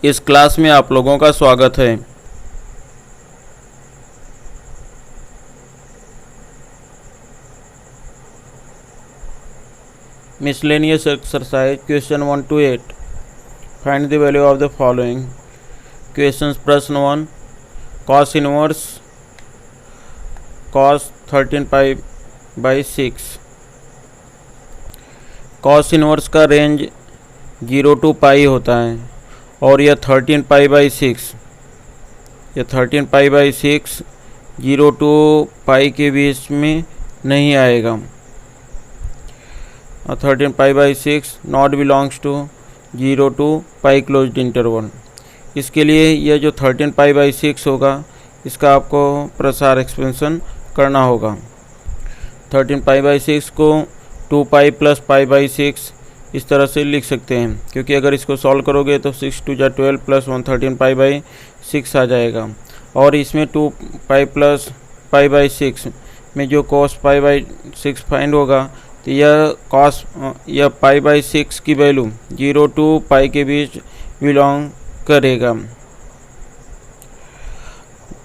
इस क्लास में आप लोगों का स्वागत है। Miscellaneous exercise question 1 to 8। Find the value of the following questions. प्रश्न 1, cos inverse cos 13 pi by 6। Cos inverse का रेंज 0 to पाई होता है और यह 13 पाई बाई 6, यह 13 पाई बाई 6 0 to पाई के बीच में नहीं आएगा। 13 pi by 6 not belongs to 0 to pi closed interval. इसके लिए यह जो 13 पाई बाई 6 होगा इसका आपको प्रसार एक्सपेंशन करना होगा। 13 पाई बाई 6 को 2 पाई प्लस पाई बाई 6 इस तरह से लिख सकते हैं, क्योंकि अगर इसको सॉल्व करोगे तो 6 2 12 प्लस 1 13 पाई बाई 6 आ जाएगा। और इसमें 2 पाई प्लस पाई बाई 6 में जो कॉस पाई बाई 6 फाइंड होगा तो यह पाई बाई 6 की वैल्यू 0 to पाई के बीच बिलोंग करेगा।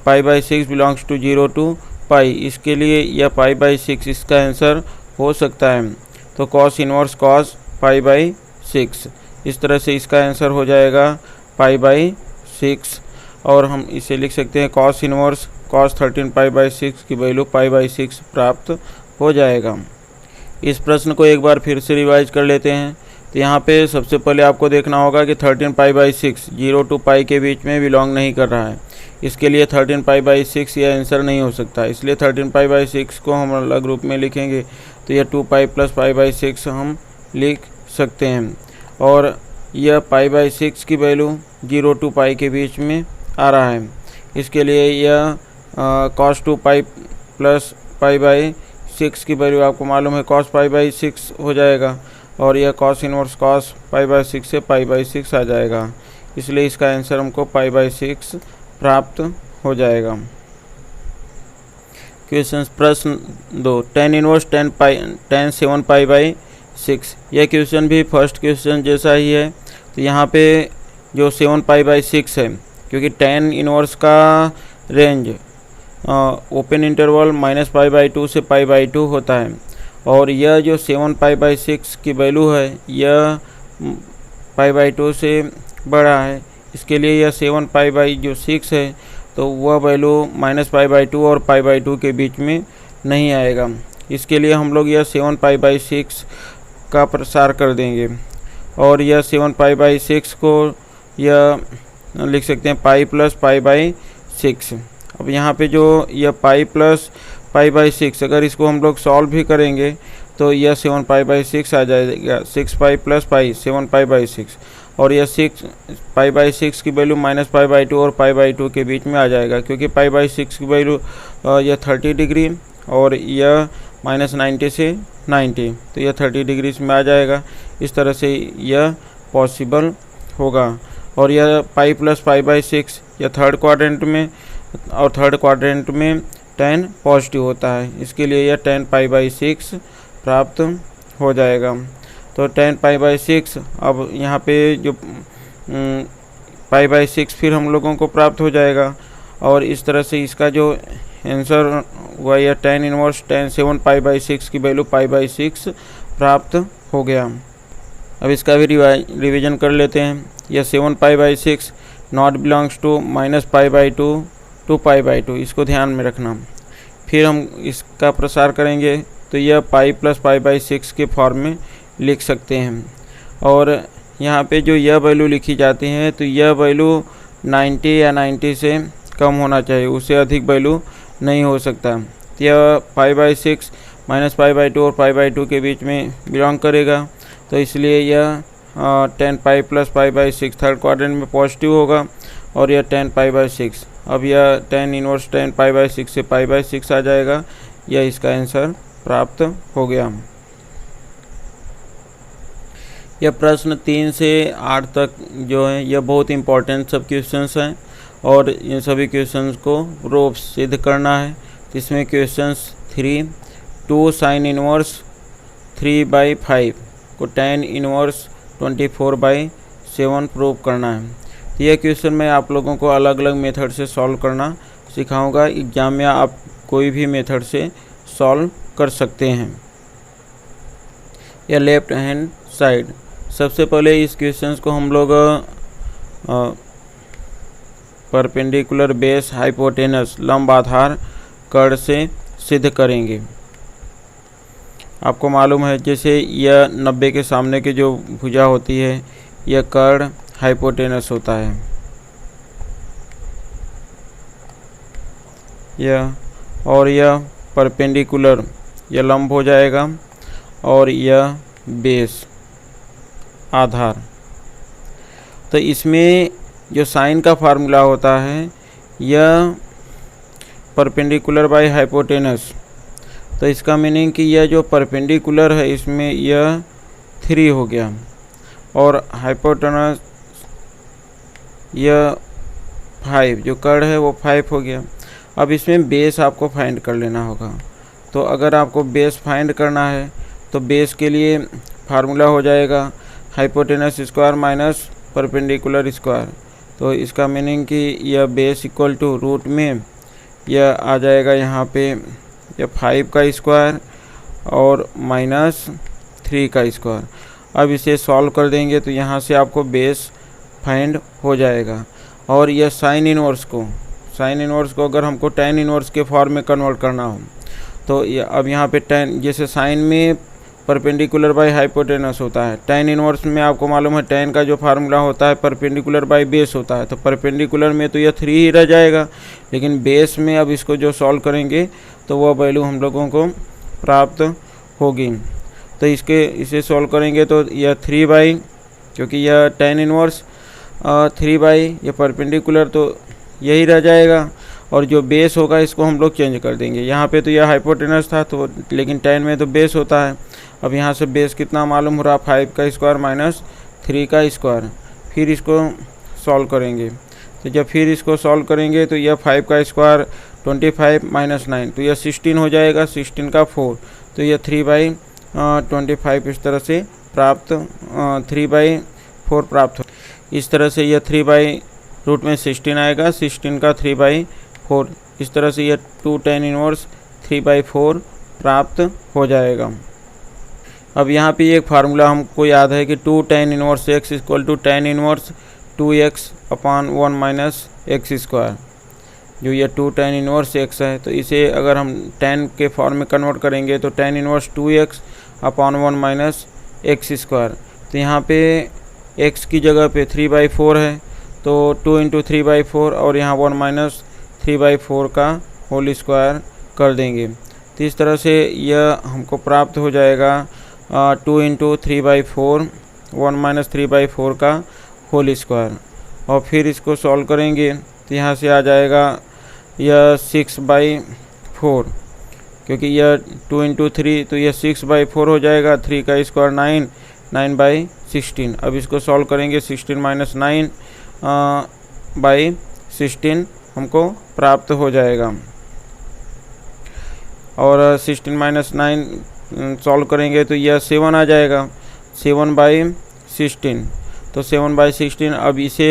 Pi by 6 belongs to 0 to pi, इसके लिए यह पाई बाई 6 इसका आंसर हो सकता है। तो cos inverse cos pi by 6 इस तरह से इसका आंसर हो जाएगा पाई बाई 6। और हम इसे लिख सकते हैं cos inverse cos 13 pi by 6 की वैल्यू पाई बाई 6 प्राप्त हो जाएगा। इस प्रश्न को एक बार फिर से रिवाइज कर लेते हैं। तो यहाँ पे सबसे पहले आपको देखना होगा कि 13 पाई बाई 6 0 to पाई के बीच में बिलोंग नहीं कर रहा है। इसके लिए 13 पाई बाई 6 यह आंसर नहीं हो सकता, इसलिए 13 पाई बाई 6 को हम अलग रूप में लिखेंगे तो यह 2 पाई प्लस पाई बाई 6 हम लिख सकते हैं। और यह पाई बाई 6 की वैल्यू 0 to पाई के बीच में आ रहा है, इसके लिए यह cos 2 pi plus pi by 6 की वैल्यू आपको मालूम है कॉस पाई बाई 6 हो जाएगा। और यह cos inverse cos pi by 6 से पाई बाई 6 आ जाएगा, इसलिए इसका आंसर हमको पाई बाई 6 प्राप्त हो जाएगा। क्वेश्चन प्रश्न 2, tan inverse tan 7 pi by 6। यह क्वेश्चन भी फर्स्ट क्वेश्चन जैसा ही है। तो यहाँ पे जो 7 पाई बाई 6 है, क्योंकि tan इनवर्स का range open interval minus pi by 2 से पाई बाई 2 होता है, और यह जो 7 पाई बाई 6 की वैल्यू है यह पाई बाई 2 से बड़ा है, इसके लिए यह 7 पाई बाई जो 6 है तो वह वैल्यू माइनस पाई बाई 2 और पाई बाई 2 के बीच में नहीं आएगा। इसके लिए हम लोग यह 7 पाई बाई 6 का प्रसार कर देंगे और यह 7 पाई बाई 6 को यह लिख सकते हैं पाई प्लस पाई बाई 6। अब यहाँ पे जो यह पाई प्लस पाई बाई 6 अगर इसको हम लोग सॉल्व भी करेंगे तो यह 7 पाई बाई 6 आ जाएगा। 6 pi plus pi 7 pi by 6, और यह 6 पाई बाई 6 की वैल्यू माइनस पाई बाई 2 और पाई बाई 2 के बीच में आ जाएगा, क्योंकि पाई बाई 6 की वैल्यू यह 30 डिग्री और यह माइनस 90 से 90, तो यह 30 डिग्री में आ जाएगा। इस तरह से यह पॉसिबल होगा। और यह पाई प्लस पाई बाई 6 यह थर्ड क्वाड्रेंट में, और थर्ड क्वाड्रेंट में tan पॉजिटिव होता है, इसके लिए यह tan पाई बाई 6 प्राप्त हो जाएगा। तो tan पाई बाई 6 अब यहाँ पे जो पाई बाई 6 फिर हम लोगों को प्राप्त हो जाएगा, और इस तरह से इसका जो आंसर हुआ यह tan inverse tan 7 pi by 6 की वैल्यू पाई बाई 6 प्राप्त हो गया। अब इसका भी रिवीजन कर लेते हैं। यह 7 pi by 6 not belongs to minus pi by 2 2 pi by 2, इसको ध्यान में रखना। फिर हम इसका प्रसार करेंगे तो यह पाई प्लस पाई बाई 6 के फॉर्म में लिख सकते हैं। और यहाँ पे जो यह वैल्यू लिखी जाती है तो यह वैल्यू 90 या 90 से कम होना चाहिए, उससे अधिक वैल्यू नहीं हो सकता। यह पाई बाई 6 माइनस पाई बाई 2 और पाई बाई 2 के बीच में बिलोंग करेगा, तो इसलिए यह 10 pi plus pi by 6 third quadrant में पॉजिटिव होगा, और यह 10 पाई बाई 6 अब यह tan inverse tan pi by 6 से पाई बाई 6 आ जाएगा। यह इसका आंसर प्राप्त हो गया। यह प्रश्न 3 से 8 तक जो है यह बहुत इंपॉर्टेंट सब क्वेश्चंस हैं, और इन सभी क्वेश्चंस को प्रूफ सिद्ध करना है। इसमें क्वेश्चंस 3 2 साइन इनवर्स 3/5 को tan इनवर्स 24/7 प्रूव करना है। तो यह क्वेश्चन मैं आप लोगों को अलग अलग मेथड से सॉल्व करना सिखाऊंगा। एग्जाम में आप कोई भी मेथड से सॉल्व कर सकते हैं। या लेफ्ट हैंड साइड, सबसे पहले इस क्वेश्चन को हम लोग परपेंडिकुलर बेस हाइपोटेनस लंब आधार कर्ण से सिद्ध करेंगे। आपको मालूम है जैसे यह 90 के सामने की जो भुजा होती है यह कर्ण हाइपोटेनस होता है, यह परपेंडिकुलर यह लंब हो जाएगा और यह बेस आधार। तो इसमें जो साइन का फार्मूला होता है यह परपेंडिकुलर बाय हाइपोटेनस, तो इसका मीनिंग कि यह जो परपेंडिकुलर है इसमें यह 3 हो गया और हाइपोटेनस यह 5, जो कर्ण है वो 5 हो गया। अब इसमें बेस आपको फाइंड कर लेना होगा। तो अगर आपको बेस फाइंड करना है तो बेस के लिए फार्मूला हो जाएगा hypotenuse square minus perpendicular square. तो इसका मीनिंग कि यह बेस इक्वल टू रूट में यह आ जाएगा यहाँ पे यह 5 का स्क्वायर और माइनस 3 का स्क्वायर। अब इसे सॉल्व कर देंगे तो यहाँ से आपको बेस फाइंड हो जाएगा। और यह साइन इनवर्स को अगर हमको tan इनवर्स के फॉर्म में कन्वर्ट करना हो तो अब यहाँ पे tan, जैसे साइन में परपेंडिकुलर बाय हाइपोटेनस होता है, tan इनवर्स में आपको मालूम है tan का जो फार्मूला होता है परपेंडिकुलर बाय बेस होता है। तो परपेंडिकुलर में तो यह 3 ही रह जाएगा, लेकिन बेस में अब इसको जो सॉल्व करेंगे तो वह वैल्यू हम लोगों को प्राप्त होगी। तो इसे सॉल्व करेंगे तो यह 3 बाई, क्योंकि यह tan इनवर्स 3 बाई यह परपेंडिकुलर तो यही रह जाएगा और जो बेस होगा इसको हम लोग चेंज कर देंगे। यहाँ पे तो यह हाइपोटेनस था तो लेकिन tan में तो बेस होता है। अब यहाँ से बेस कितना मालूम हो रहा, 5 का स्क्वायर माइनस 3 का स्क्वायर। फिर इसको सॉल्व करेंगे तो जब फिर इसको सॉल्व करेंगे तो यह 5 का स्क्वायर 25 माइनस 9 तो यह 16 हो जाएगा, 16 का 4 तो यह 3/25 इस तरह से प्राप्त 3/4 प्राप्त हो। इस तरह से यह 3/√16 आएगा, 16 का 3/4 इस तरह से यह 2 tan इनवर्स 3/4 प्राप्त हो जाएगा। अब यहाँ पे एक फार्मूला हमको याद है कि 2 tan inverse x equal to tan inverse 2x/1 minus x square. जो ये 2 tan इनवर्स x है तो इसे अगर हम tan के फॉर्म में कन्वर्ट करेंगे तो tan inverse 2x/1 minus x square. तो यहाँ पे x की जगह पे 3/4 है तो 2 × 3/4 और यहाँ 1 माइनस 3/4 का होल स्क्वायर कर देंगे। तो इस तरह से यह हमको प्राप्त हो जाएगा 2 × 3/4 1 माइनस 3/4 का होल स्क्वायर। और फिर इसको सॉल्व करेंगे तो यहाँ से आ जाएगा यह 6/4, क्योंकि यह 2 × 3 तो यह 6/4 हो जाएगा। 3 का स्क्वायर 9, 9/16। अब इसको सॉल्व करेंगे 16 माइनस 9/16 हमको प्राप्त हो जाएगा। और 16 माइनस 9 सॉल्व करेंगे तो यह 7 आ जाएगा, 7/16 तो 7/16।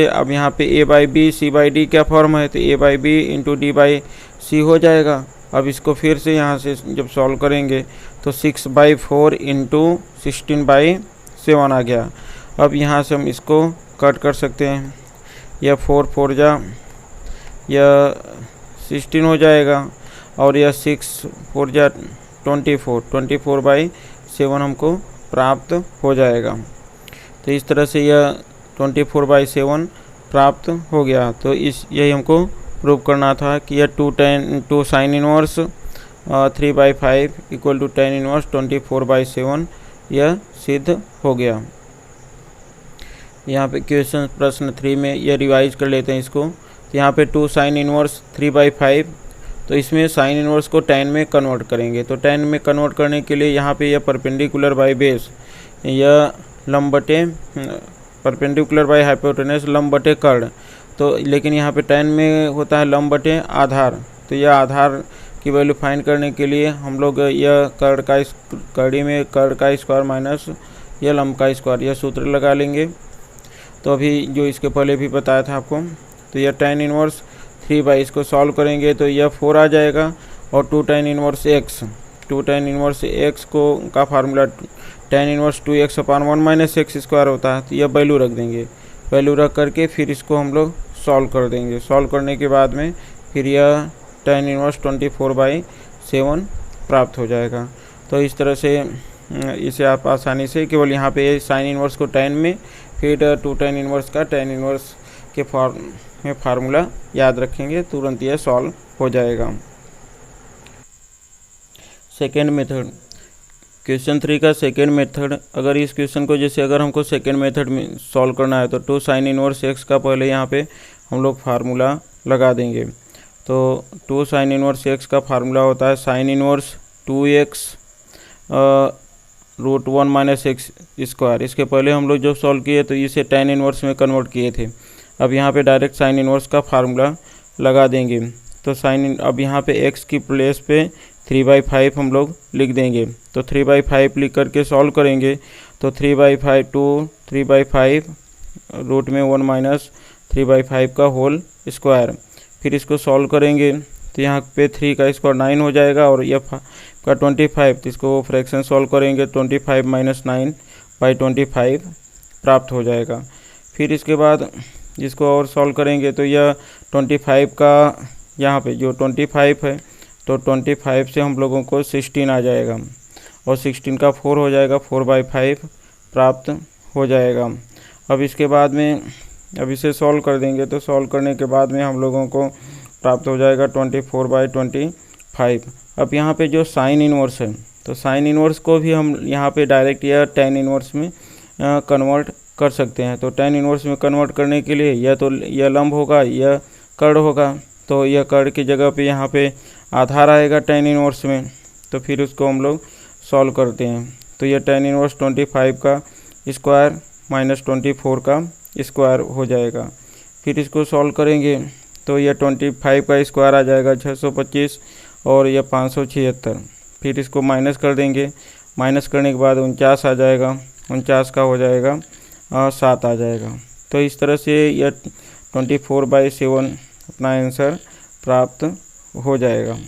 अब यहाँ पे a/b c/d क्या फॉर्म है तो a/b × d/c हो जाएगा। अब इसको फिर से यहाँ से जब सॉल्व करेंगे तो 6/4 × 16/7 आ गया। अब यहाँ से हम इसको कट कर सकते हैं, यह 4 4 जा यह 16 हो जाएगा और यह 6 4 जा 24, 24/7 हमको प्राप्त हो जाएगा। तो इस तरह से यह 24/7 प्राप्त हो गया। तो यही हमको प्रूव करना था कि यह 2 sine inverse 3/5 equal to tan inverse 24/7 यह सिद्ध हो गया। यहाँ पे क्वेश्चन प्रश्न 3 में यह रिवाइज कर लेते हैं इसको। तो यहाँ पे 2 साइन इनवर्स 3/5 तो इसमें साइन इनवर्स को tan में कन्वर्ट करेंगे। तो tan में कन्वर्ट करने के लिए यहाँ पे यह परपेंडिकुलर बाय बेस, यह लंब बटे परपेंडिकुलर बाय हाइपोटेनस लंब बटे कर्ण। तो लेकिन यहाँ पे tan में होता है लंब बटे आधार। तो यह आधार की वैल्यू फाइंड करने के लिए हम लोग यह कड़ी में कर्ण का स्क्वायर माइनस यह लंब का स्क्वायर यह सूत्र लगा लेंगे। तो अभी जो इसके पहले भी बताया था आपको, तो यह tan इनवर्स 3/, इसको सॉल्व करेंगे तो यह 4 आ जाएगा। और 2 tan इनवर्स x को का formula tan inverse 2x/1 - x² होता है। तो यह वैल्यू रख देंगे, वैल्यू रख करके फिर इसको हम लोग सॉल्व कर देंगे। सॉल्व करने के बाद में फिर यह tan इनवर्स 24/7 प्राप्त हो जाएगा। तो इस तरह से इसे आप आसानी से केवल यहाँ पे साइन इनवर्स को tan में, फिर 2 tan इनवर्स का tan इनवर्स के फॉर्म में फार्मूला याद रखेंगे, तुरंत यह सॉल्व हो जाएगा। सेकेंड मेथड, क्वेश्चन 3 का सेकेंड मेथड। अगर इस क्वेश्चन को जैसे अगर हमको सेकेंड मेथड में सॉल्व करना है तो 2 sin इनवर्स x का पहले यहाँ पे हम लोग फार्मूला लगा देंगे। तो 2 sin इनवर्स x का फार्मूला होता है sin इनवर्स 2x √1 - x²। इसके पहले हम लोग जब सॉल्व किए तो इसे tan इनवर्स में कन्वर्ट किए थे। अब यहाँ पे डायरेक्ट sin इनवर्स का फार्मूला लगा देंगे। तो अब यहाँ पे x की प्लेस पे 3/5 हम लोग लिख देंगे। तो 3/5 लिख करके सॉल्व करेंगे तो 3/5 रूट में 1 - 3/5 का होल स्क्वायर। फिर इसको सॉल्व करेंगे तो यहाँ पे 3 का स्क्वायर 9 हो जाएगा और यह का 25, तो इसको फ्रैक्शन सॉल्व करेंगे 25 - 9/25 प्राप्त हो जाएगा। फिर इसके बाद इसको और सॉल्व करेंगे तो यह 25 का यहाँ पे जो 25 है तो 25 से हम लोगों को 16 आ जाएगा और 16 का 4 हो जाएगा, 4/5 प्राप्त हो जाएगा। अब इसके बाद में अब इसे सॉल्व कर देंगे तो सॉल्व करने के बाद में हम लोगों को प्राप्त हो जाएगा 24/25। अब यहाँ पे जो साइन इनवर्स है तो साइन इनवर्स को भी हम यहाँ पे डायरेक्ट या tan इनवर्स में कन्वर्ट कर सकते हैं। तो tan इनवर्स में कन्वर्ट करने के लिए यह लंब होगा, यह कर्ण होगा, तो यह कर्ण की जगह पे यहाँ पे आधार आएगा tan इनवर्स में। तो फिर उसको हम लोग सॉल्व करते हैं तो यह tan इनवर्स 25 का स्क्वायर माइनस 24 का स्क्वायर हो जाएगा। फिर इसको सॉल्व करेंगे तो यह 25 का स्क्वायर आ जाएगा 625 और यह 576। फिर इसको माइनस कर देंगे, माइनस करने के बाद 49 आ जाएगा, 49 का हो जाएगा 7 आ जाएगा। तो इस तरह से यह 24/7 अपना आंसर प्राप्त हो जाएगा।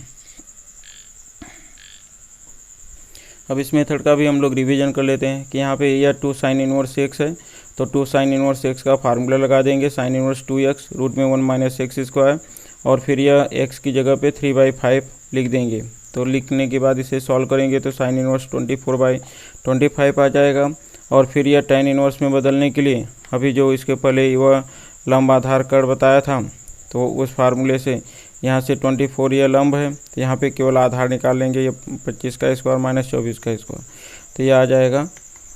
अब इस मेथड का भी हम लोग रिवीजन कर लेते हैं कि यहाँ पे यह 2 sin इनवर्स x है तो 2 sin इनवर्स x का फार्मूला लगा देंगे sin इनवर्स 2x रूट में 1 - x² और फिर यह x की जगह पे 3/5 लिख देंगे। तो लिखने के बाद इसे सॉल्व करेंगे तो sin इनवर्स 24/25 आ जाएगा। और फिर यह tan इनवर्स में बदलने के लिए अभी जो इसके पहले वह लंब आधार कर्ण बताया था तो उस फार्मूले से यहाँ से 24 यह लंब है तो यहाँ पे केवल आधार निकाल लेंगे, ये 25 का स्क्वायर माइनस 24 का स्क्वायर, तो यह आ जाएगा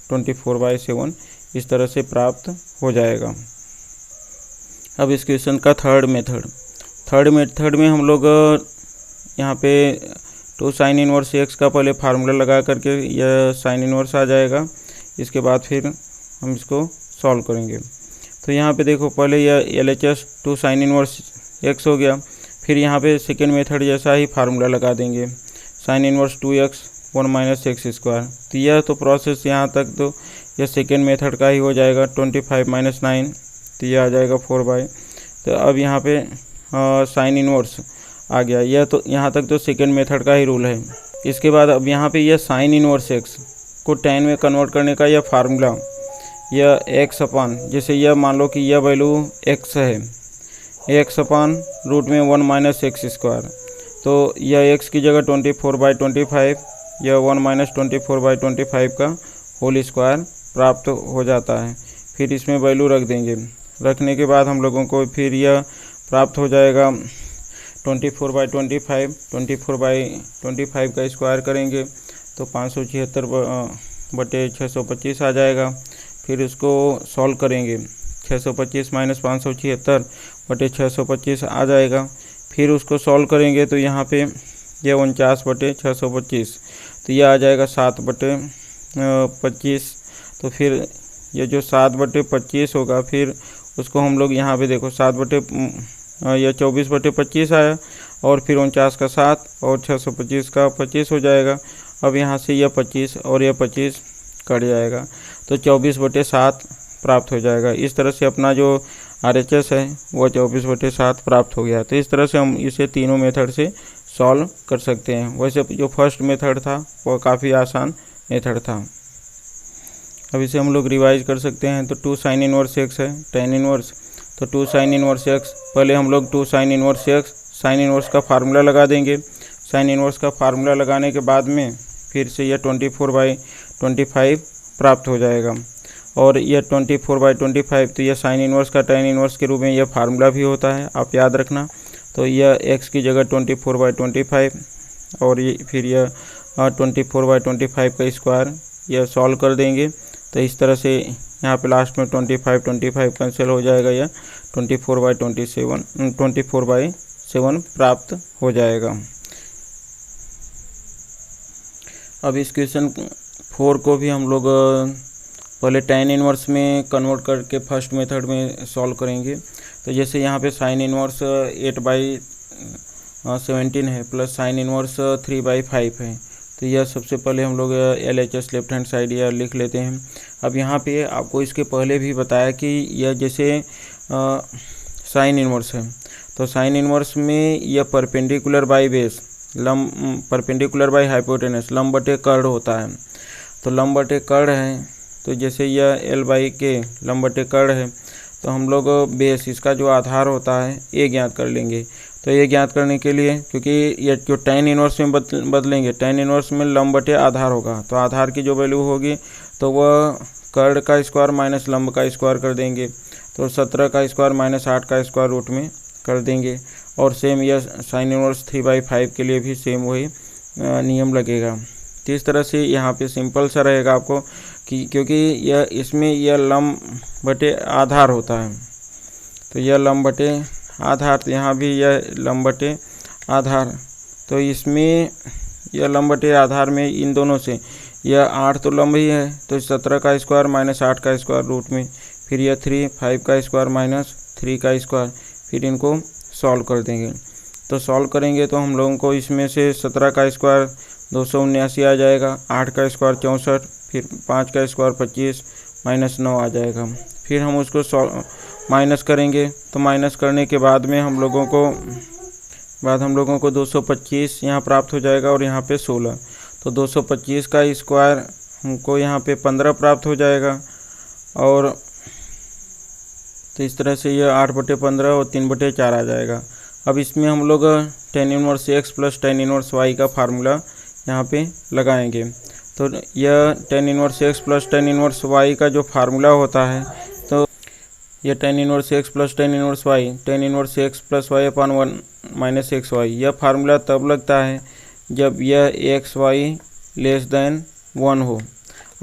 24/7। इस तरह से प्राप्त हो जाएगा। अब इस क्वेश्चन का थर्ड मेथड में हम लोग यहाँ पे 2 sin इनवर्स x का पहले फार्मूला लगा करके यह sin इनवर्स आ जाएगा। इसके बाद फिर हम इसको सॉल्व करेंगे तो यहाँ पे देखो पहले यह LHS 2 sin इनवर्स x हो गया। फिर यहाँ पे सेकेंड मेथड जैसा ही फार्मूला लगा देंगे sin इनवर्स 2x 1 - x²। तो यह तो प्रोसेस यहाँ तक तो यह सेकेंड मेथड का ही हो जाएगा। 25 - 9 तो यह आ जाएगा 4/। तो अब यहाँ पे साइन इनवर्स आ गया, यह तो यहाँ तक तो सेकेंड मेथड का ही रूल है। इसके बाद अब यहाँ पे यह साइन इनवर्स x को tan में कन्वर्ट करने का यह फार्मूला, यह x अपान, जैसे यह मान लो कि यह वैल्यू x है, x अपान रूट में 1 - x²। तो यह x की जगह 24/25, यह 1 - 24/25 का होल स्क्वायर प्राप्त हो जाता है। फिर इसमें वैल्यू रख देंगे, रखने के बाद हम लोगों को फिर यह प्राप्त हो जाएगा 24/25, 24/25 का स्क्वायर करेंगे तो 576/625 आ जाएगा। फिर इसको सॉल्व करेंगे 625 - 576/625 आ जाएगा। फिर उसको सॉल्व करेंगे तो यहाँ पे यह 49/625, तो यह आ जाएगा 7/25। तो फिर ये जो 7/25 होगा फिर उसको हम लोग यहाँ पे देखो यह 24/25 आया और फिर 49 का 7 और 625 का 25 हो जाएगा। अब यहाँ से यह 25 और यह 25 कट जाएगा तो 24/7 प्राप्त हो जाएगा। इस तरह से अपना जो RHS है वो 24/7 प्राप्त हो गया। तो इस तरह से हम इसे तीनों मेथड से सॉल्व कर सकते हैं। वैसे जो फर्स्ट मेथड था वो काफ़ी आसान मेथड था। अब इसे हम लोग रिवाइज कर सकते हैं। तो 2 sin इनवर्स x है tan इनवर्स, तो 2 sin इनवर्स x, पहले हम लोग 2 sin inverse x sine inverse का फार्मूला लगा देंगे। साइन इनवर्स का फार्मूला लगाने के बाद में फिर से यह 24/25 प्राप्त हो जाएगा। और यह 24/25 तो यह साइन इनवर्स का tan इनवर्स के रूप में यह फार्मूला भी होता है, आप याद रखना। तो यह x की जगह 24/25 और ये फिर यह 24/25 का स्क्वायर यह सॉल्व कर देंगे। तो इस तरह से यहाँ पे लास्ट में 25 कैंसिल हो जाएगा, यह 24/7 प्राप्त हो जाएगा। अब इस क्वेश्चन 4 को भी हम लोग पहले tan इनवर्स में कन्वर्ट करके फर्स्ट मेथड में सॉल्व करेंगे। तो जैसे यहाँ पे साइन इनवर्स 8/17 है प्लस साइन इनवर्स 3/5 है। तो यह सबसे पहले हम लोग LHS लेफ्ट हैंड साइड यह लिख लेते हैं। अब यहाँ पे आपको इसके पहले भी बताया कि यह जैसे साइन इनवर्स है, तो साइन इनवर्स में यह perpendicular by base perpendicular by hypotenuse लंब बटे कर्ण होता है। तो लंब बटे कर्ण है, तो जैसे यह L/K लंब बटे कर्ण है, तो हम लोग बेस इसका जो आधार होता है ये ज्ञात कर लेंगे। तो ये ज्ञात करने के लिए, क्योंकि ये जो tan इनवर्स में बदलेंगे, tan इनवर्स में लंब बटे आधार होगा, तो आधार की जो वैल्यू होगी तो वह कर्ण का स्क्वायर माइनस लंब का स्क्वायर कर देंगे। तो 17 का स्क्वायर माइनस 8 का स्क्वायर रूट में कर देंगे। और सेम यह साइन इनवर्स 3/5 के लिए भी सेम वही नियम लगेगा। तो इस तरह से यहाँ पे सिंपल सा रहेगा आपको कि क्योंकि यह इसमें यह लंब बटे आधार होता है, तो यह लंब बटे आधार, तो यहाँ भी यह लंब बटे आधार, तो इसमें यह लंब बटे आधार में इन दोनों से यह 8 तो लंब ही है, तो 17 का स्क्वायर माइनस 8 का स्क्वायर रूट में, फिर यह 5 का स्क्वायर माइनस 3 का स्क्वायर, फिर इनको सॉल्व कर देंगे। तो सॉल्व करेंगे तो हम लोगों को इसमें से 17 का स्क्वायर 279 आ जाएगा, 8 का स्क्वायर 64, फिर 5 का स्क्वायर 25 माइनस 9 आ जाएगा। फिर हम उसको माइनस करेंगे, तो माइनस करने के बाद में हम लोगों को 225 यहाँ प्राप्त हो जाएगा और यहाँ पे 16, तो 225 का स्क्वायर हमको यहाँ पे 15 प्राप्त हो जाएगा। और तो इस तरह से यह 8/15 और 3/4 आ जाएगा। अब इसमें हम लोग tan inverse x plus tan inverse y का फार्मूला यहाँ पे लगाएंगे। तो यह tan inverse x plus tan inverse y का जो फार्मूला होता है, तो यह tan inverse x plus tan inverse y, tan inverse x plus y upon 1 minus XY, यह फार्मूला तब लगता है जब यह XY लेस देन 1 हो।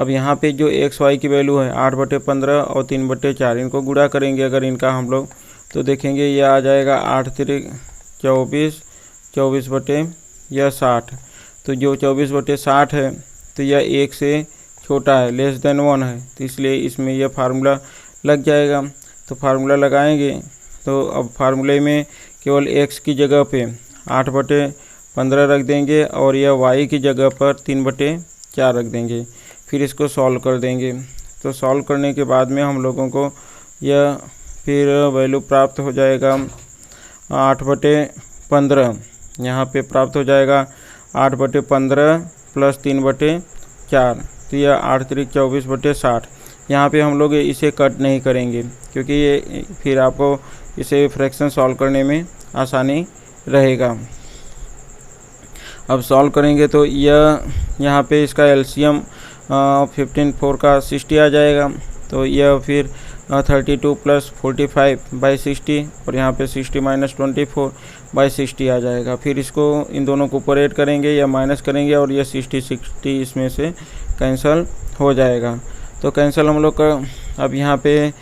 अब यहाँ पे जो XY की वैल्यू है 8/15 और 3/4, इनको गुणा करेंगे अगर इनका हम लोग, तो देखेंगे यह आ जाएगा 8 3 24, 24/60। तो जो 24/60 है तो यह 1 से छोटा है, लेस देन 1 है, तो इसलिए इसमें यह फार्मूला लग जाएगा। तो फार्मूला लगाएंगे तो अब फार्मूले में केवल x की जगह पे 8/15 रख देंगे और यह y की जगह पर 3/4 रख देंगे, फिर इसको सॉल्व कर देंगे। तो सॉल्व करने के बाद में हम लोगों को यह फिर वैल्यू प्राप्त हो जाएगा 8/15, यहाँ पे प्राप्त हो जाएगा 8/15 प्लस 3/4, तो यह 8 3 24/60। यहाँ पे हम लोग इसे कट नहीं करेंगे क्योंकि ये फिर आपको इसे फ्रैक्शन सॉल्व करने में आसानी रहेगा। अब सॉल्व करेंगे तो यह यहाँ पे इसका एलसीएम 15 का 60 आ जाएगा। तो यह फिर 32 प्लस 45/60 और यहाँ पे 60 माइनस 24/60 आ जाएगा। फिर इसको इन दोनों को ऊपर ऐड करेंगे या माइनस करेंगे और यह 60 इसमें से कैंसिल हो जाएगा। तो कैंसिल हम लोग का अब यहाँ पे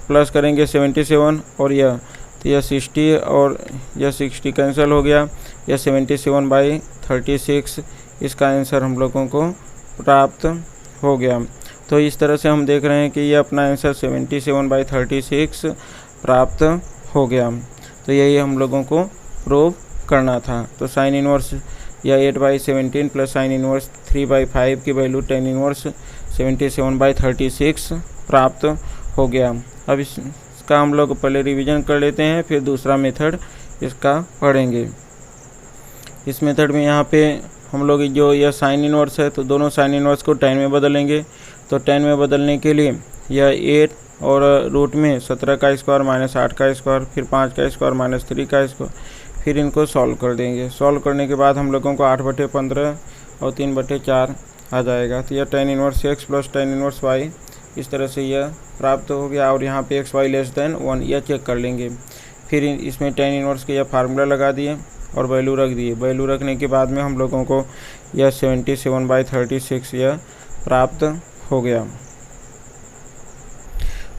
प्लस करेंगे 77 और यह, तो यह 60 और यह 60 कैंसिल हो गया, यह 77/36 इसका आंसर हम लोगों को प्राप्त हो गया। तो इस तरह से हम देख रहे हैं कि यह अपना आंसर 77/36 प्राप्त हो गया। तो यही हम लोगों को प्रूव करना था। तो साइन इनवर्स या 8/17 प्लस साइन इनवर्स 3/5 की वैल्यू tan इनवर्स 77/36 प्राप्त हो गया। अब इसका हम लोग पहले रिवीजन कर लेते हैं, फिर दूसरा मेथड इसका पढ़ेंगे। इस मेथड में यहाँ पे हम लोग जो यह साइन इनवर्स है तो दोनों साइन इनवर्स को 10 में बदलेंगे। तो 10 में बदलने के लिए यह 8 और रूट में 17 का स्क्वायर माइनस 8 का स्क्वायर, फिर 5 का स्क्वायर माइनस 3 का स्क्वायर, फिर इनको सॉल्व कर देंगे। सॉल्व करने के बाद हम लोगों को 8/15 और 3/4 आ जाएगा। तो यह tan inverse x plus tan inverse y इस तरह से यह प्राप्त हो गया। और यहाँ पे xy लेस देन 1 यह चेक कर लेंगे। फिर इसमें tan इनवर्स के यह फार्मूला लगा दिए और वैल्यू रख दिए। वैल्यू रखने के बाद में हम लोगों को यह 77/36 यह प्राप्त हो गया।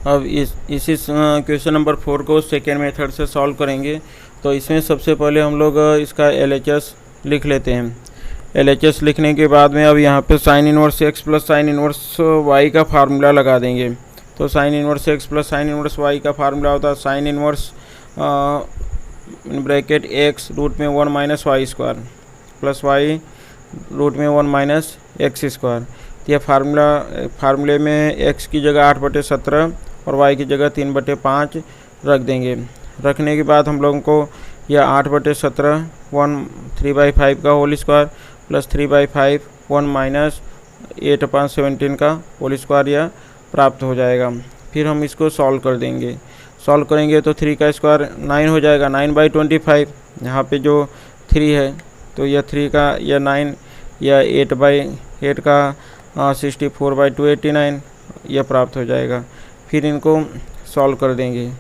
अब इसी क्वेश्चन नंबर 4 को सेकेंड मेथड से सॉल्व करेंगे। तो इसमें सबसे पहले हम लोग इसका LHS लिख लेते हैं। LHS लिखने के बाद में अब यहाँ पे sine inverse x plus sine inverse y का फार्मूला लगा देंगे। तो sine inverse x plus sine inverse y का फार्मूला होता है sine inverse bracket x root में 1 minus y square plus y root में 1 माइनस एक्स स्क्वायर। तो यह फार्मूले में x की जगह 8/17 और y की जगह 3/5 रख देंगे। रखने के बाद हम लोगों को यह 8/17 3/5 का होल स्क्वायर प्लस 3/5 1 माइनस 8/17 का होल स्क्वायर यह प्राप्त हो जाएगा। फिर हम इसको सॉल्व कर देंगे। सॉल्व करेंगे तो 3 का स्क्वायर 9 हो जाएगा, 9/25। यहाँ पे जो 3 है तो यह 3 का यह 9 यह 8/8 का 64/289 यह प्राप्त हो जाएगा। फिर इनको सॉल्व कर देंगे।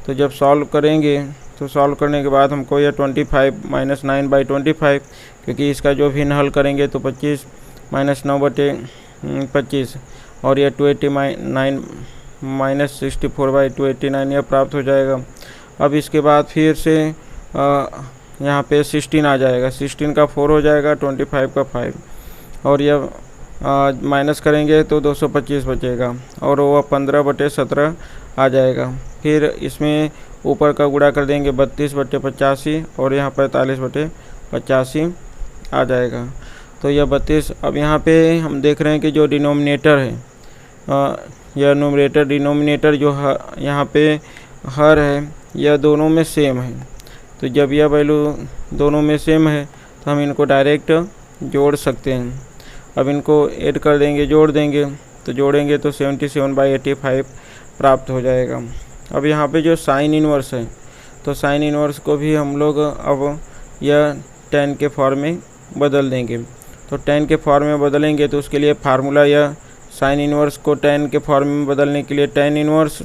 तो जब सॉल्व करेंगे तो सॉल्व करने के बाद हमको यह 25 माइनस 9/25, क्योंकि इसका जो भी हल करेंगे तो 25 माइनस 9/25 और यह 289 माइनस 64/289 यह प्राप्त हो जाएगा। अब इसके बाद फिर से यहाँ पे 16 आ जाएगा, 16 का 4 हो जाएगा, 25 का 5 और यह माइनस करेंगे तो 225 बचेगा और वह 15/17 आ जाएगा। फिर इसमें ऊपर का गुणा कर देंगे 32/85 और यहाँ 45/85 आ जाएगा। तो यह 32। अब यहाँ पे हम देख रहे हैं कि जो डिनोमिनेटर है यह न्यूमरेटर डिनोमिनेटर जो यहाँ पे हर है यह दोनों में सेम है। तो जब यह वैल्यू दोनों में सेम है तो हम इनको डायरेक्ट जोड़ सकते हैं। अब इनको ऐड कर देंगे, जोड़ देंगे। तो जोड़ेंगे तो 77/85 प्राप्त हो जाएगा। अब यहाँ पे जो साइन इनवर्स है तो साइन इनवर्स को भी हम लोग अब यह tan के फॉर्म में बदल देंगे। तो tan के फॉर्म में बदलेंगे तो उसके लिए फार्मूला यह साइन इनवर्स को tan के फॉर्म में बदलने के लिए tan inverse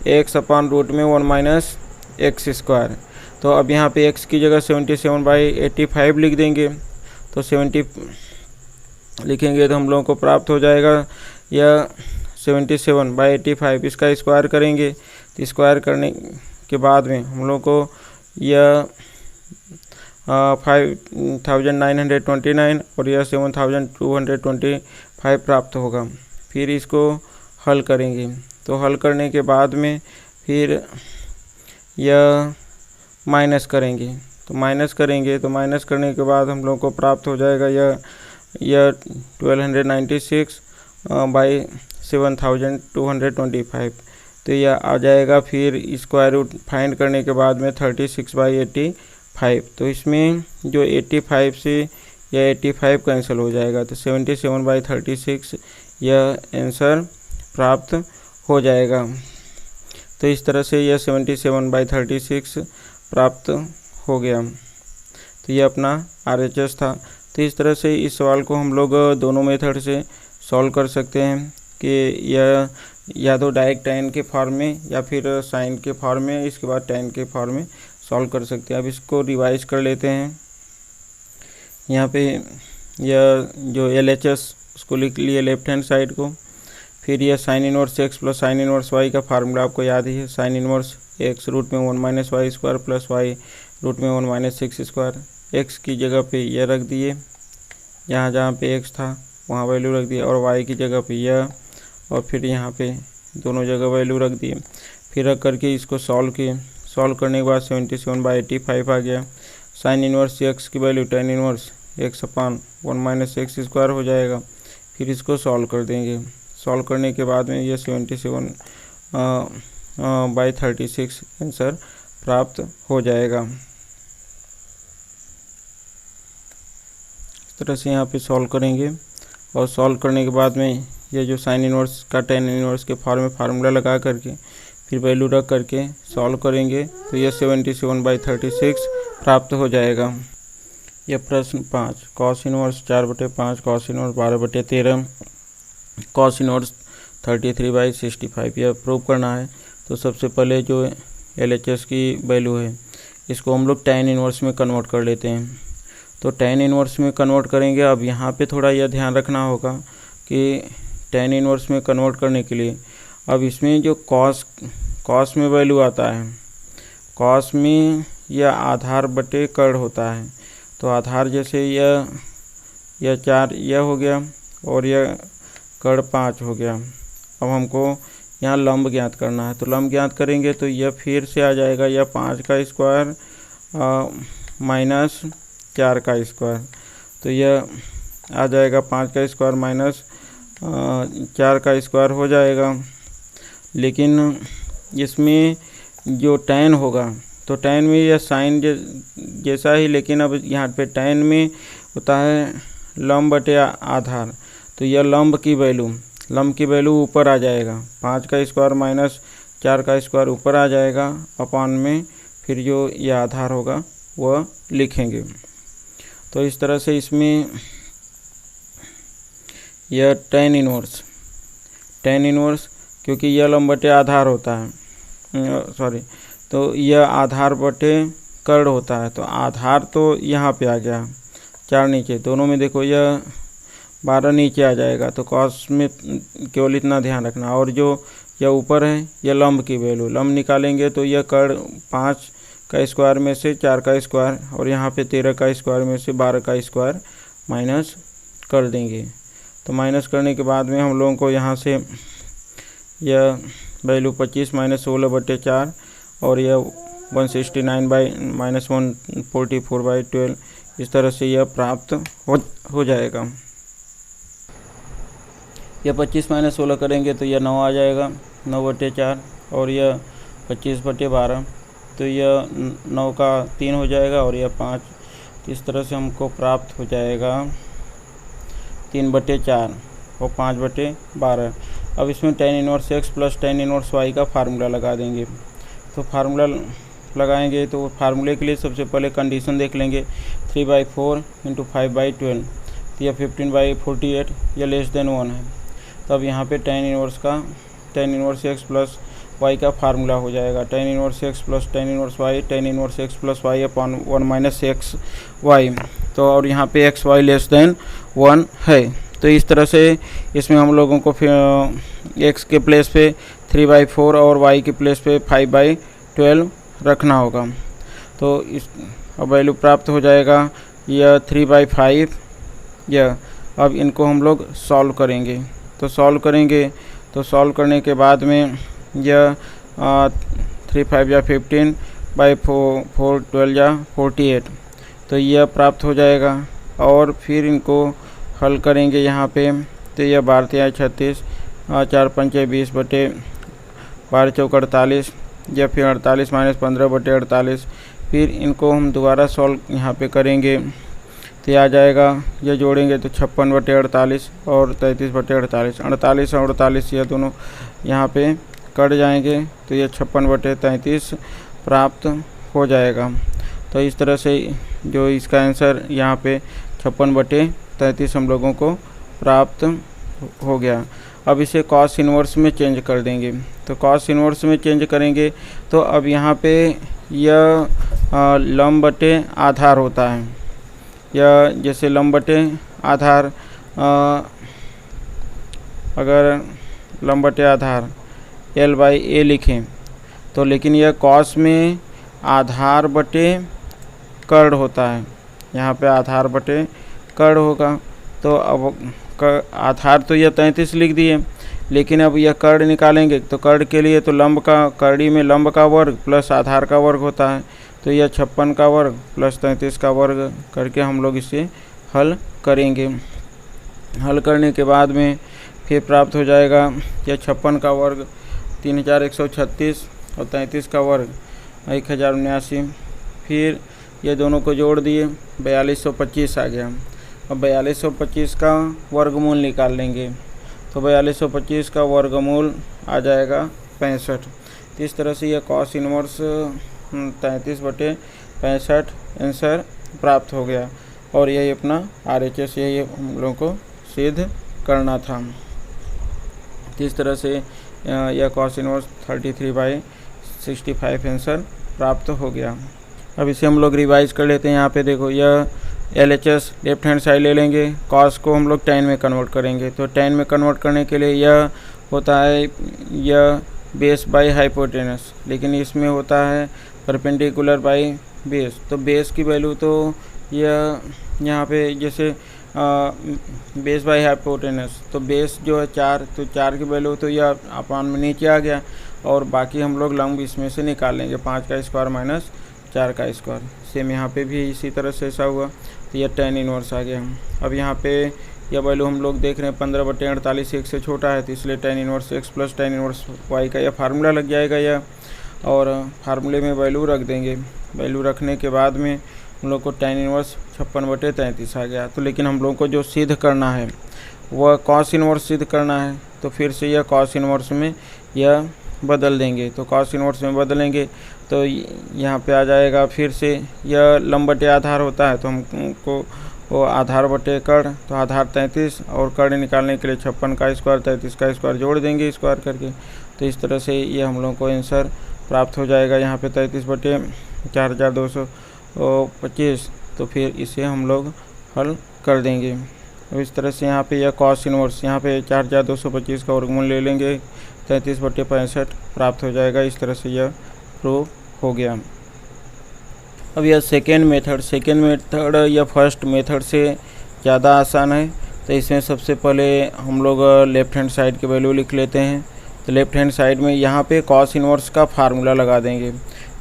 x upon root में 1 माइनस एक्स स्क्वायर। तो अब यहाँ पे x की जगह 77/85 लिख देंगे। तो 70 लिखेंगे तो हम लोगों को प्राप्त हो जाएगा यह 77/85। इसका स्क्वायर करेंगे तो स्क्वायर करने के बाद में हम लोग को यह 5929 और यह 7225 प्राप्त होगा। फिर इसको हल करेंगे। तो हल करने के बाद में फिर यह माइनस करेंगे। तो माइनस करने के बाद हम लोग को प्राप्त हो जाएगा यह 1296/7225। तो यह आ जाएगा। फिर स्क्वायर रूट फाइंड करने के बाद में 36/85। तो इसमें जो 85 से यह 85 कैंसिल हो जाएगा तो 77/36 यह आंसर प्राप्त हो जाएगा। तो इस तरह से यह 77/36 प्राप्त हो गया। तो यह अपना RHS था। तो इस तरह से इस सवाल को हम लोग दोनों मेथड से सॉल्व कर सकते हैं कि यह या तो डायरेक्ट tan के फॉर्म में या फिर साइन के फॉर्म में, इसके बाद tan के फॉर्म में सॉल्व कर सकते हैं। अब इसको रिवाइज कर लेते हैं। यहाँ पे यह जो LHS उसको लिख लिए लेफ्ट हैंड साइड को। फिर यह sine inverse x plus sine inverse y का फार्मूला आपको याद ही है। साइन इनवर्स x रूट में 1 minus y square plus y root में 1 माइनस एक्स स्क्वायर। x की जगह पे यह रख दिए, जहाँ पे x था वहाँ वैल्यू रख दिया, और y की जगह पे यह, और फिर यहाँ पे दोनों जगह वैल्यू रख दिए। फिर रख करके इसको सॉल्व किए। सॉल्व करने के बाद 77/85 आ गया। साइन इनवर्स x की वैल्यू tan इनवर्स x अपान 1 माइनस एक्स स्क्वायर हो जाएगा। फिर इसको सॉल्व कर देंगे। सॉल्व करने के बाद में ये 77/36 आंसर प्राप्त हो जाएगा। इस तरह से यहाँ पे सॉल्व करेंगे और सॉल्व करने के बाद में ये जो साइन इनवर्स का tan इनवर्स के फॉर्म में फार्मूला लगा करके फिर वैल्यू रख करके सॉल्व करेंगे तो ये 77/36 प्राप्त हो जाएगा। यह प्रश्न 5 cos inverse 4/5 cos inverse 12/13 cos inverse 33/65 यह प्रूव करना है। तो सबसे पहले जो LHS की वैल्यू है इसको हम लोग tan इनवर्स में कन्वर्ट कर लेते हैं। तो tan इनवर्स में कन्वर्ट करेंगे। अब यहाँ पे थोड़ा यह ध्यान रखना होगा कि tan इनवर्स में कन्वर्ट करने के लिए अब इसमें जो कॉस में वैल्यू आता है, कॉस में यह आधार बटे कर्ण होता है। तो आधार जैसे यह 4 यह हो गया और यह कर्ण 5 हो गया। अब हमको यहाँ लंब ज्ञात करना है। तो लंब ज्ञात करेंगे तो यह फिर से आ जाएगा यह 5 का स्क्वायर माइनस 4 का स्क्वायर। तो यह आ जाएगा 5 का स्क्वायर माइनस 4 का स्क्वायर हो जाएगा। लेकिन इसमें जो tan होगा तो tan में यह साइन जैसा ही, लेकिन अब यहाँ पे tan में होता है लंब बटे आधार। तो यह लंब की वैल्यू ऊपर आ जाएगा, 5 का स्क्वायर माइनस 4 का स्क्वायर ऊपर आ जाएगा अपॉन में फिर जो यह आधार होगा वह लिखेंगे। तो इस तरह से इसमें यह tan इनवर्स क्योंकि यह लंब बटे आधार होता है, तो यह आधार बटे कर्ण होता है। तो आधार तो यहाँ पे आ गया 4 नीचे, दोनों में देखो यह 12 नीचे आ जाएगा। तो कॉस में केवल इतना ध्यान रखना। और जो यह ऊपर है यह लंब की वैल्यू, लंब निकालेंगे तो यह कर्ण 5 का स्क्वायर में से 4 का स्क्वायर और यहाँ पे 13 का स्क्वायर में से 12 का स्क्वायर माइनस कर देंगे। तो माइनस करने के बाद में हम लोगों को यहाँ से यह वैल्यू 25 माइनस 16/4 और यह 169/-144/12 इस तरह से यह प्राप्त हो जाएगा। यह 25 माइनस 16 करेंगे तो यह 9 आ जाएगा 9/4 और यह 25/12 तो यह 9 का 3 हो जाएगा और यह 5। तो इस तरह से हमको प्राप्त हो जाएगा 3/4 और 5/12। अब इसमें tan inverse x plus tan inverse y का फार्मूला लगा देंगे। तो फार्मूला लगाएंगे तो फार्मूले के लिए सबसे पहले कंडीशन देख लेंगे 3/4 × 5/12 तो यह 15/48 यह लेस देन 1 है। तब यहाँ पे tan inverse x plus y का फार्मूला हो जाएगा tan inverse x plus tan inverse y tan inverse x plus y upon 1 minus x y. तो और यहाँ पे एक्स वाई लेस देन 1 है। तो इस तरह से इसमें हम लोगों को फिर x के प्लेस पे 3/4 और y के प्लेस पे 5/12 रखना होगा। तो इस अब वैल्यू प्राप्त हो जाएगा यह 3/5 यह। अब इनको हम लोग सॉल्व करेंगे। तो सॉल्व करने के बाद में यह 3/5 या 15/4 12 या 48 तो यह प्राप्त हो जाएगा। और फिर इनको हल करेंगे यहाँ पे तो यह 12 × 36 4 × 5 = 20 12 × 4 = 48 या फिर 48 माइनस 15/48। फिर इनको हम दोबारा सॉल्व यहाँ पे करेंगे तो यह आ जाएगा, यह जोड़ेंगे तो 56/48 और 33/48 48 और 48 यह दोनों यहाँ पे कट जाएंगे तो यह 56/33 प्राप्त हो जाएगा। तो इस तरह से जो इसका आंसर यहाँ पे 56/33 हम लोगों को प्राप्त हो गया। अब इसे कॉस इनवर्स में चेंज कर देंगे। तो कॉस इनवर्स में चेंज करेंगे तो अब यहाँ पे यह लंब बटे आधार होता है। यह जैसे लंब बटे आधार अगर लंब बटे आधार L/A लिखें तो लेकिन यह कॉस में आधार बटे कर्ण होता है। यहाँ पे आधार बटे कर्ण होगा। तो अब आधार तो यह 33 लिख दिए, लेकिन अब यह कर्ण निकालेंगे तो कर्ण के लिए तो कर्णी में लंब का वर्ग प्लस आधार का वर्ग होता है। तो यह 56 का वर्ग प्लस 33 का वर्ग करके हम लोग इसे हल करेंगे। हल करने के बाद में फिर प्राप्त हो जाएगा यह 56 का वर्ग 3136 और 33 का वर्ग 1079। फिर ये दोनों को जोड़ दिए 4225 आ गया। अब 4225 का वर्गमूल निकाल लेंगे तो 4225 का वर्गमूल आ जाएगा 65। तो इस तरह से यह कॉस इनवर्स 33/65 आंसर प्राप्त हो गया। और यही अपना RHS यही हम लोगों को सिद्ध करना था। इस तरह से यह कॉस इनवर्स 33/65 आंसर प्राप्त हो गया। अब इसे हम लोग रिवाइज कर लेते हैं। यहाँ पे देखो यह LHS लेफ्ट हैंड साइड ले लेंगे, कॉस को हम लोग tan में कन्वर्ट करेंगे। तो tan में कन्वर्ट करने के लिए यह होता है यह बेस बाई हाइपोटेनस, लेकिन इसमें होता है परपेंडिकुलर बाई बेस। तो बेस की वैल्यू तो यह यहाँ पे जैसे बेस बाई हाइपोटेनस, तो बेस जो है 4, तो 4 की वैल्यू तो यह अपान में नीचे आ गया और बाकी हम लोग लंब इसमें से निकाल लेंगे 5 का स्क्वायर माइनस 4 का स्क्वायर। सेम यहाँ पे भी इसी तरह से ऐसा हुआ तो यह tan इनवर्स आ गया। अब यहाँ पे यह वैल्यू हम लोग देख रहे हैं 15/48 1 से छोटा है, तो इसलिए tan inverse x plus tan inverse y का यह फार्मूला लग जाएगा यह, और फार्मूले में वैल्यू रख देंगे। वैल्यू रखने के बाद में हम लोग को tan इनवर्स 56/33 आ गया। तो लेकिन हम लोग को जो सिद्ध करना है वह कॉस इनवर्स सिद्ध करना है, तो फिर से यह कॉस इनवर्स में यह बदल देंगे। तो कॉस इनवर्स में बदलेंगे तो यहाँ पे आ जाएगा फिर से यह लंब बटे आधार होता है, तो हमको वो आधार बटे कर्ण, तो आधार 33 और कर्ण निकालने के लिए 56 का स्क्वायर 33 का स्क्वायर जोड़ देंगे स्क्वायर करके। तो इस तरह से ये हम लोग को आंसर प्राप्त हो जाएगा। यहाँ पे 33/4225, तो फिर इसे हम लोग हल कर देंगे। तो इस तरह से यहाँ पे यह कॉस इनवर्स यहाँ पे 4225 का वर्गमूल ले लेंगे 33/65 प्राप्त हो जाएगा। इस तरह से यह प्रूव हो गया। अब यह सेकेंड मेथड या फर्स्ट मेथड से ज़्यादा आसान है। तो इसमें सबसे पहले हम लोग लेफ़्ट हैंड साइड की वैल्यू लिख लेते हैं। तो लेफ़्ट हैंड साइड में यहाँ पे कॉस इनवर्स का फार्मूला लगा देंगे।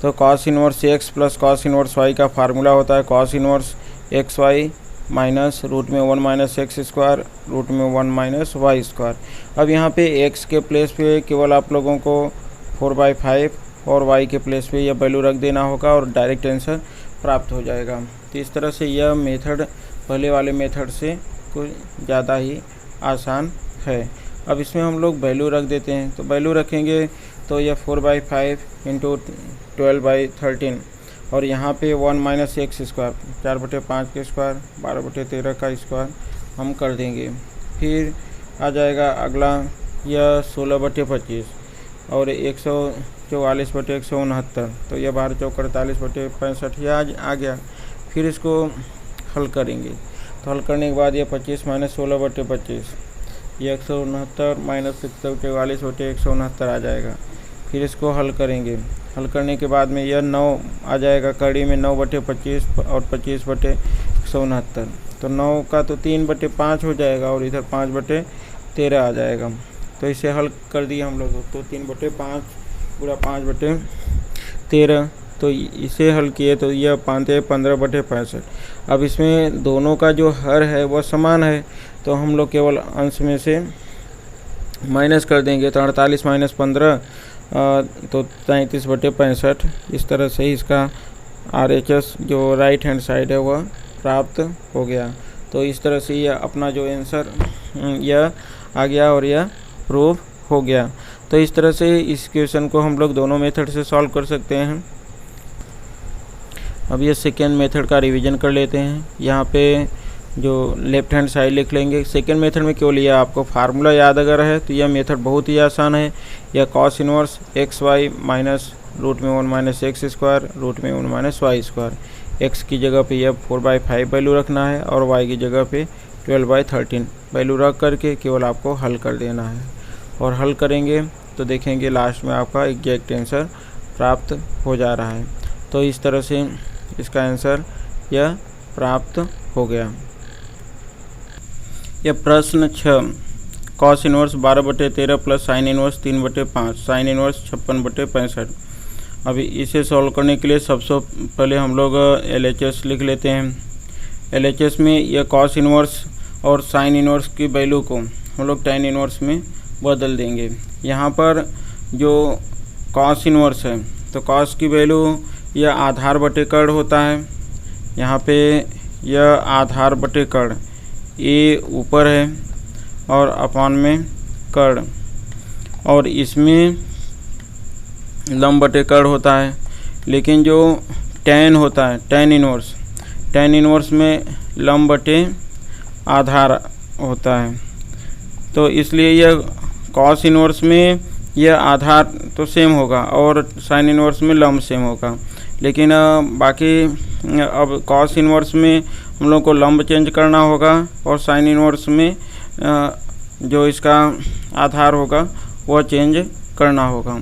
तो cos inverse x plus cos inverse y का फार्मूला होता है cos inverse xy minus root में 1 माइनस एक्स स्क्वायर रूट में 1 माइनस वाई स्क्वायर। अब यहाँ पे x के प्लेस पे केवल आप लोगों को 4/5 और y के प्लेस पे यह वैल्यू रख देना होगा और डायरेक्ट आंसर प्राप्त हो जाएगा। तो इस तरह से यह मेथड पहले वाले मेथड से कुछ ज़्यादा ही आसान है। अब इसमें हम लोग वैल्यू रख देते हैं। तो वैल्यू रखेंगे तो यह 4/5 इंटू 12/13 और यहाँ पे 1 माइनस एक्स स्क्वायर 4/5 के स्क्वायर 12/13 का स्क्वायर हम कर देंगे। फिर आ जाएगा अगला यह 16/25 और 144/169, तो यह 12 चौक 48/65 यह आ गया। फिर इसको हल करेंगे। तो हल करने के बाद यह 25 माइनस 16/25 ये 169 माइनस 144/169 आ जाएगा। फिर इसको हल करेंगे। हल करने के बाद में यह 9 आ जाएगा कड़ी में 9/25 और 25/169, तो 9 का तो 3/5 हो जाएगा और इधर 5/13 आ जाएगा। तो इसे हल कर दिया हम लोग, तो 3/5 पूरा 5/13, तो इसे हल किए तो यह 15/65। अब इसमें दोनों का जो हर है वह समान है, तो हम लोग केवल अंश में से माइनस कर देंगे। तो 48 माइनस 15 तो 33/65। इस तरह से इसका RHS जो राइट हैंड साइड है वह प्राप्त हो गया। तो इस तरह से यह अपना जो आंसर यह आ गया और यह प्रूव हो गया। तो इस तरह से इस क्वेश्चन को हम लोग दोनों मेथड से सॉल्व कर सकते हैं। अब ये सेकेंड मेथड का रिवीजन कर लेते हैं। यहाँ पे जो लेफ्ट हैंड साइड लिख लेंगे। सेकेंड मेथड में केवल यह आपको फार्मूला याद अगर है तो यह मेथड बहुत ही आसान है। यह cos inverse x y minus root में 1 माइनस एक्स स्क्वायर रूट में 1 माइनस वाई स्क्वायर। एक्स की जगह पे यह 4/5 वैल्यू रखना है और वाई की जगह पे 12/13 वैल्यू रख करके केवल आपको हल कर देना है। और हल करेंगे तो देखेंगे लास्ट में आपका एग्जैक्ट आंसर प्राप्त हो जा रहा है। तो इस तरह से इसका आंसर यह प्राप्त हो गया। यह प्रश्न 6 cos inverse 12/13 plus sine inverse 3/5 sine inverse 56/65। अभी इसे सॉल्व करने के लिए सबसे पहले हम लोग LHS लिख लेते हैं। LHS में यह कॉस इनवर्स और साइन इनवर्स की वैल्यू को हम लोग tan इनवर्स में बदल देंगे। यहाँ पर जो cos इनवर्स है तो cos की वैल्यू यह आधार बटे कर्ण होता है। यहाँ पे यह आधार बटे कर्ण ए ऊपर है और अपॉन में कर्ण, और इसमें लंब बटे कर्ण होता है। लेकिन जो tan होता है tan इनवर्स में लंब बटे आधार होता है, तो इसलिए यह cos इनवर्स में यह आधार तो सेम होगा और sin इनवर्स में लंब सेम होगा। लेकिन बाकी अब cos इनवर्स में हम लोग को लंब चेंज करना होगा और sin इनवर्स में जो इसका आधार होगा वह चेंज करना होगा।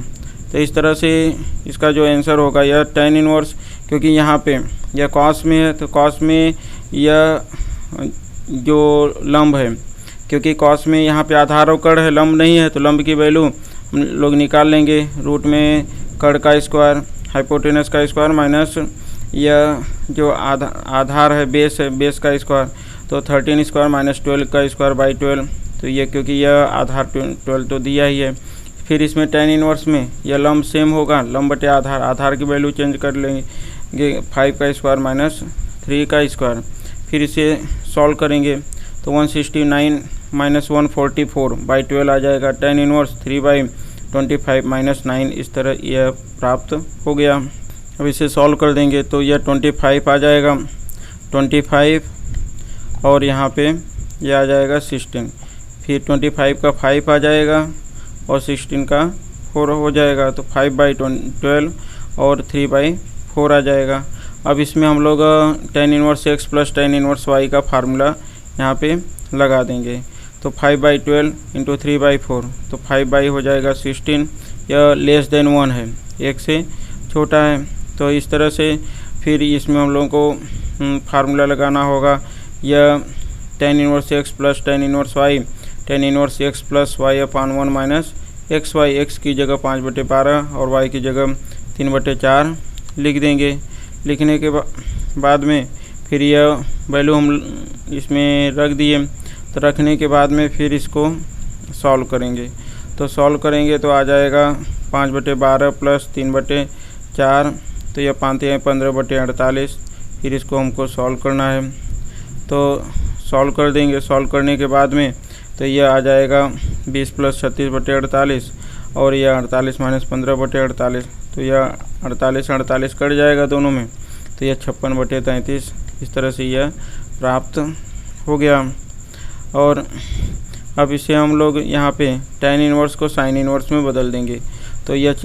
तो इस तरह से इसका जो आंसर होगा यह tan इनवर्स, क्योंकि यहाँ पे यह cos में है तो cos में यह जो लंब है, क्योंकि cos में यहाँ पे आधार और कर्ण है, लंब नहीं है, तो लंब की वैल्यू हम लोग निकाल लेंगे। रूट में कर्ण का स्क्वायर, हाइपोटेनस का स्क्वायर माइनस यह जो आधार है बेस का स्क्वायर, तो 13 स्क्वायर माइनस 12 का स्क्वायर बाई 12। तो ये क्योंकि यह आधार 12 तो दिया ही है। फिर इसमें tan इनवर्स में यह लंब सेम होगा, लंब बटे आधार की वैल्यू चेंज कर लेंगे 5 का स्क्वायर माइनस 3 का स्क्वायर। फिर इसे सॉल्व करेंगे तो 169 माइनस 144 बाई 12 आ जाएगा। tan इनवर्स 3/25 माइनस 9, इस तरह यह प्राप्त हो गया। अब इसे सॉल्व कर देंगे तो यह 25 आ जाएगा, 25 और यहाँ पे यह आ जाएगा 16। फिर 25 का 5 आ जाएगा और 16 का 4 हो जाएगा, तो 5/12 और 3/4 आ जाएगा। अब इसमें हम लोग tan inverse x plus tan inverse y का फार्मूला यहाँ पे लगा देंगे। तो 5/12 इंटू 3/4, तो 5 हो जाएगा 16। यह लेस देन 1 है, 1 से छोटा है। तो इस तरह से फिर इसमें हम लोगों को फार्मूला लगाना होगा। यह tan inverse x plus tan inverse y, tan inverse x plus y अपान 1 माइनस एक्स वाई, एक्स की जगह 5/12 और y की जगह 3/4 लिख देंगे। लिखने के बाद में फिर यह वैल्यू हम इसमें रख दिए, तो रखने के बाद में फिर इसको सॉल्व करेंगे। तो सॉल्व करेंगे तो आ जाएगा 5/12 प्लस 3/4, तो यह 15/48। फिर इसको हमको सॉल्व करना है, तो सॉल्व कर देंगे। सॉल्व करने के बाद में तो यह आ जाएगा 20 प्लस 36/48 और यह 48 माइनस 15/48, तो यह 48 कट जाएगा दोनों में, तो यह 56/33। इस तरह से यह प्राप्त हो गया। और अब इसे हम लोग यहाँ पे tan इनवर्स को sin इनवर्स में बदल देंगे। तो यह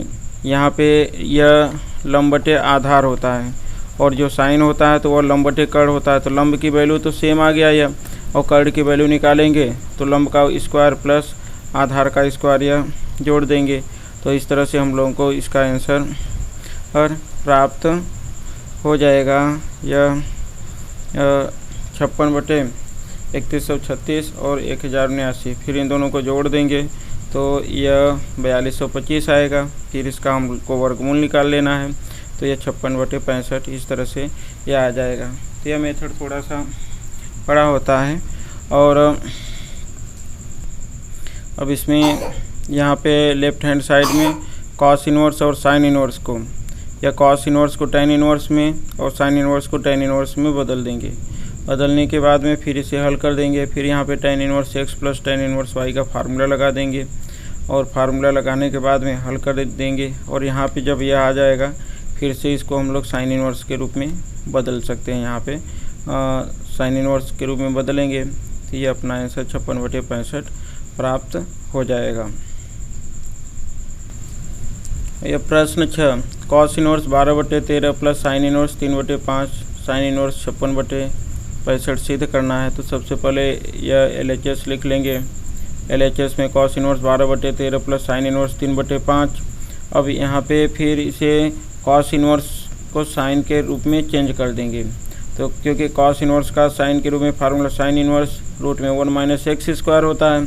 यहाँ पे यह लंब बटे आधार होता है और जो sin होता है तो वह लंब बटे कर्ण होता है। तो लंब की वैल्यू तो सेम आ गया यह, और कर्ण की वैल्यू निकालेंगे तो लंब का स्क्वायर प्लस आधार का स्क्वायर यह जोड़ देंगे। तो इस तरह से हम लोगों को इसका आंसर और प्राप्त हो जाएगा। यह 56/3136 और 1089। फिर इन दोनों को जोड़ देंगे तो यह 4225 आएगा। फिर इसका हमको वर्गमूल निकाल लेना है, तो यह 56/65 इस तरह से यह आ जाएगा। तो यह मेथड थोड़ा सा बड़ा होता है। और अब इसमें यहाँ पे लेफ्ट हैंड साइड में cos इनवर्स और sin इनवर्स को, या cos इनवर्स को tan इनवर्स में और sin इनवर्स को tan इनवर्स में बदल देंगे। बदलने के बाद में फिर इसे हल कर देंगे। फिर यहाँ पे tan inverse x plus tan inverse y का फार्मूला लगा देंगे, और फार्मूला लगाने के बाद में हल कर देंगे। और यहाँ पे जब यह आ जाएगा फिर से इसको हम लोग sin इनवर्स के रूप में बदल सकते हैं। यहाँ पे sin इनवर्स के रूप में बदलेंगे तो ये अपना आंसर 56/65 प्राप्त हो जाएगा। यह प्रश्न 6, cos inverse 12/13 plus sin inverse 3/5 sin inverse 56/65 सिद्ध करना है। तो सबसे पहले यह LHS लिख लेंगे। LHS में cos inverse 12/13 plus sin inverse 3/5। अब यहाँ पे फिर इसे cos इनवर्स को sin के रूप में चेंज कर देंगे। तो क्योंकि cos इनवर्स का sin के रूप में फार्मूला sin इनवर्स रूट में 1 माइनस एक्स स्क्वायर होता है।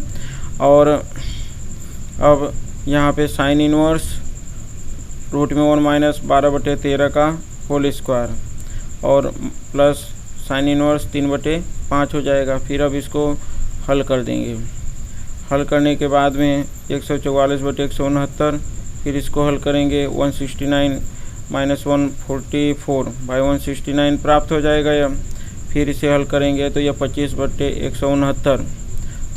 और अब यहाँ पे sin इनवर्स रूट में 1 माइनस 12/13 का होल स्क्वायर और प्लस sin इनवर्स 3/5 हो जाएगा। फिर अब इसको हल कर देंगे। हल करने के बाद में 144/169, फिर इसको हल करेंगे 169 माइनस 144/169 प्राप्त हो जाएगा यह। फिर इसे हल करेंगे तो यह 25/169,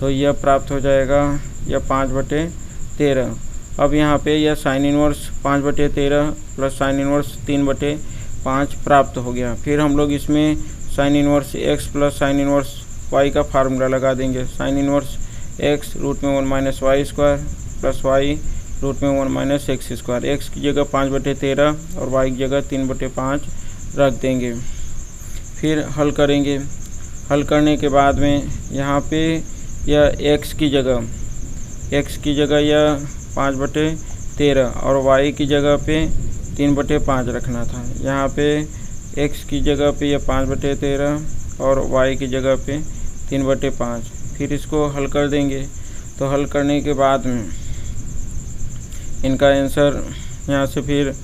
तो यह प्राप्त हो जाएगा यह 5/13। अब यहाँ पे यह sine inverse 5/13 plus sine inverse 3/5 प्राप्प हो गया। फिर हम लोग इसमें sine inverse x plus sine inverse y का फार्मूला लगा देंगे। साइन इनवर्स x रूट में 1 minus y square plus y root में 1 माइनस एक्स स्क्वायर। एक्स की जगह 5/13 और y की जगह 3/5 रख देंगे। फिर हल करेंगे। हल करने के बाद में यहाँ पे यह x की जगह यह 5/13 और y की जगह पे 3/5 रखना था। यहाँ पे x की जगह पे यह 5/13 और y की जगह पे 3/5। फिर इसको हल कर देंगे। तो हल करने के बाद में इनका आंसर यहाँ से फिर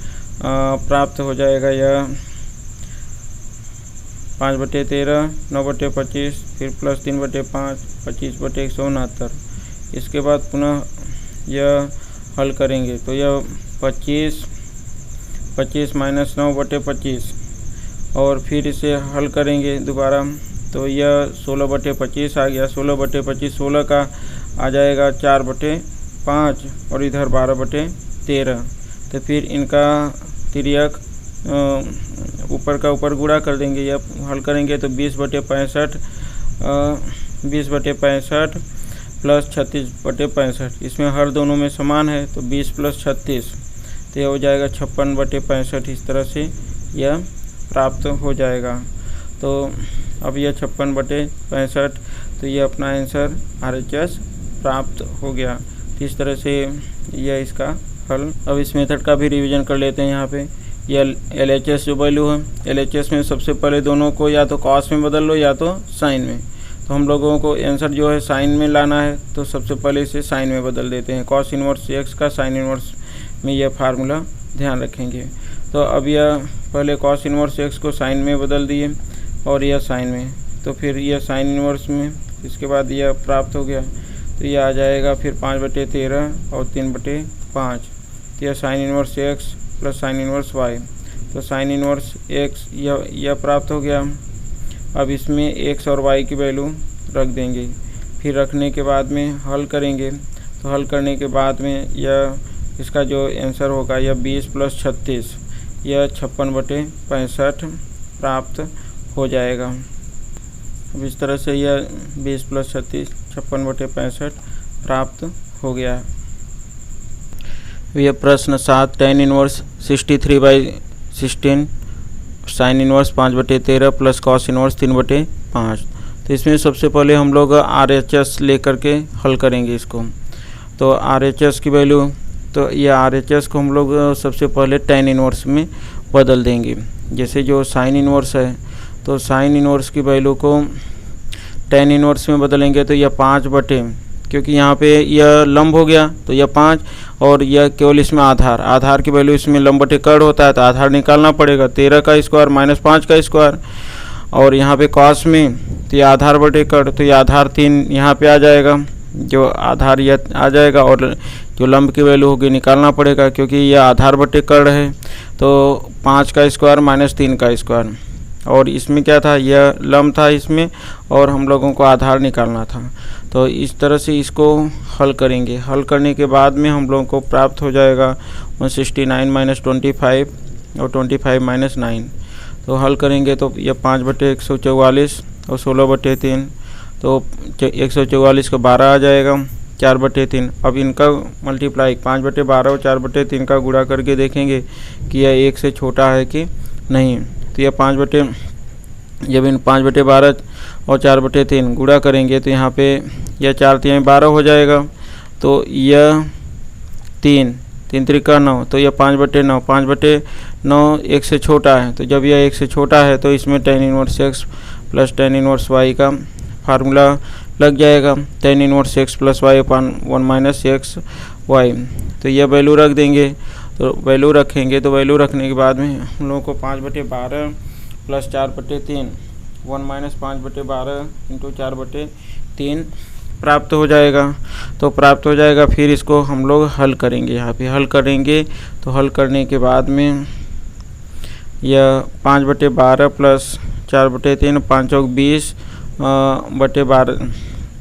प्राप्त हो जाएगा यह 5/13 9/25 फिर प्लस 3/5 25/169। इसके बाद पुनः यह हल करेंगे तो यह 25 माइनस 9/25 और फिर इसे हल करेंगे दोबारा तो यह 16/25 आ गया। 16/25 16 का आ जाएगा 4/5 और इधर 12/13। तो फिर इनका तिर्यक ऊपर का ऊपर गुणा कर देंगे। यह हल करेंगे तो 20/65 प्लस 36/65। इसमें हर दोनों में समान है तो 20 प्लस 36 तो यह हो जाएगा 56/65। इस तरह से यह प्राप्त हो जाएगा। तो अब यह 56/65 तो यह अपना आंसर RHS प्राप्त हो गया। इस तरह से यह इसका हल। अब इस मेथड का भी रिवीजन कर लेते हैं। यहाँ पे यह LHS जो वैल्यू है, LHS में सबसे पहले दोनों को या तो कॉस में बदल लो या तो साइन में। तो हम लोगों को आंसर जो है साइन में लाना है तो सबसे पहले इसे साइन में बदल देते हैं। कॉस इनवर्स x का साइन इनवर्स में यह फार्मूला ध्यान रखेंगे। तो अब यह पहले कॉस इनवर्स x को साइन में बदल दिए और यह साइन में, तो फिर यह साइन इनवर्स में, इसके बाद यह प्राप्त हो गया। तो यह आ जाएगा फिर 5/13 और 3/5। तो यह sine inverse x plus sine inverse y, तो साइन इनवर्स x यह प्राप्त हो गया। अब इसमें x और y की वैल्यू रख देंगे। फिर रखने के बाद में हल करेंगे। तो हल करने के बाद में यह इसका जो आंसर होगा यह 20 प्लस 36 यह 56/65 प्राप्त हो जाएगा। अब इस तरह से यह 20 प्लस 36 56/65 प्राप्त हो गया। यह प्रश्न 7 tan inverse 63/16 sign inverse 5/13 plus cos inverse 3/5। तो इसमें सबसे पहले हम लोग RHS लेकर के हल करेंगे इसको। तो RHS की वैल्यू, तो यह RHS को हम लोग सबसे पहले tan इनवर्स में बदल देंगे। जैसे जो साइन इनवर्स है तो साइन इनवर्स की वैल्यू को tan इनवर्स में बदलेंगे तो यह 5 क्योंकि यहाँ पे यह लंब हो गया तो यह 5 और यह केवल इसमें आधार की वैल्यू इसमें लंब बटे कर्ण होता है तो आधार निकालना पड़ेगा। 13 का स्क्वायर माइनस 5 का स्क्वायर और यहाँ पे कॉस में तो यह आधार बटे कर्ण, तो यह आधार 3 यहाँ पे आ जाएगा, जो आधार यह आ जाएगा और जो लंब की वैल्यू होगी निकालना पड़ेगा क्योंकि यह आधार बटे कर्ण है। तो 5 का स्क्वायर माइनस 3 का स्क्वायर और इसमें क्या था, यह लंब था इसमें और हम लोगों को आधार निकालना था। तो इस तरह से इसको हल करेंगे। हल करने के बाद में हम लोगों को प्राप्त हो जाएगा 169 माइनस 25 और 25 माइनस 9। तो हल करेंगे तो यह 5/144 और 16/3 तो 144 का 12 आ जाएगा 4/3। अब इनका मल्टीप्लाई 5/12 और 4/3 का गुणा करके देखेंगे कि यह 1 से छोटा है कि नहीं। तो यह जब इन 5/12 और 4/3 गुणा करेंगे तो यहाँ पे यह 4×3 12 हो जाएगा। तो यह 3 त्रिका 9 तो यह 5/9 5/9 1 से छोटा है। तो जब यह 1 से छोटा है तो इसमें tan inverse x plus tan inverse y का फार्मूला लग जाएगा। tan inverse x plus y अपान 1 माइनस एक्स वाई। तो यह वैल्यू रख देंगे। तो वैल्यू रखेंगे तो वैल्यू रखने के बाद में हम लोगों को 5/12 प्लस 4/3 1 माइनस 5/12 इंटू 4/3 प्राप्त हो जाएगा। तो प्राप्त हो जाएगा, फिर इसको हम लोग हल करेंगे। यहाँ पे हल करेंगे तो हल करने के बाद में यह 5/12 प्लस 4/3 5 चौक 20 बटे 12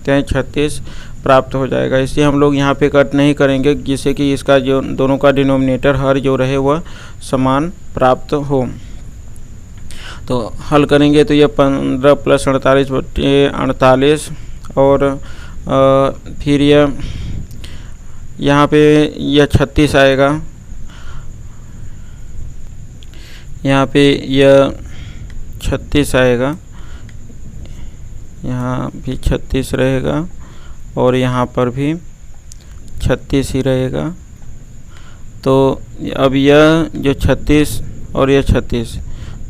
36 प्राप्त हो जाएगा। इसे हम लोग यहाँ पे कट नहीं करेंगे, जिससे कि इसका जो दोनों का डिनोमिनेटर हर जो रहे वह समान प्राप्त हो। तो हल करेंगे तो यह 15 प्लस 48/48 और फिर यह यहाँ पे यह 36 आएगा, यहाँ पे यह 36 आएगा, यहाँ भी 36 रहेगा और यहाँ पर भी 36 ही रहेगा। तो अब यह जो 36 और यह 36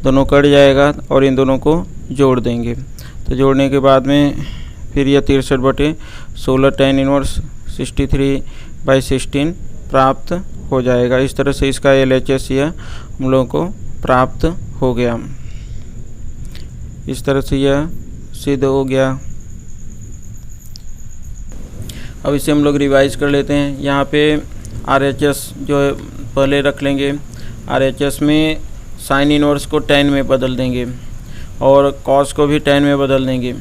दोनों कट जाएगा और इन दोनों को जोड़ देंगे। तो जोड़ने के बाद में फिर यह 63/16 tan इनवर्स 63/16 प्राप्त हो जाएगा। इस तरह से इसका LHS यह हम लोगों को प्राप्त हो गया। इस तरह से यह सिद्ध हो गया। अब इसे हम लोग रिवाइज कर लेते हैं। यहाँ पे RHS जो है पहले रख लेंगे। RHS में साइन इनवर्स को tan में बदल देंगे और कॉस को भी tan में बदल देंगे।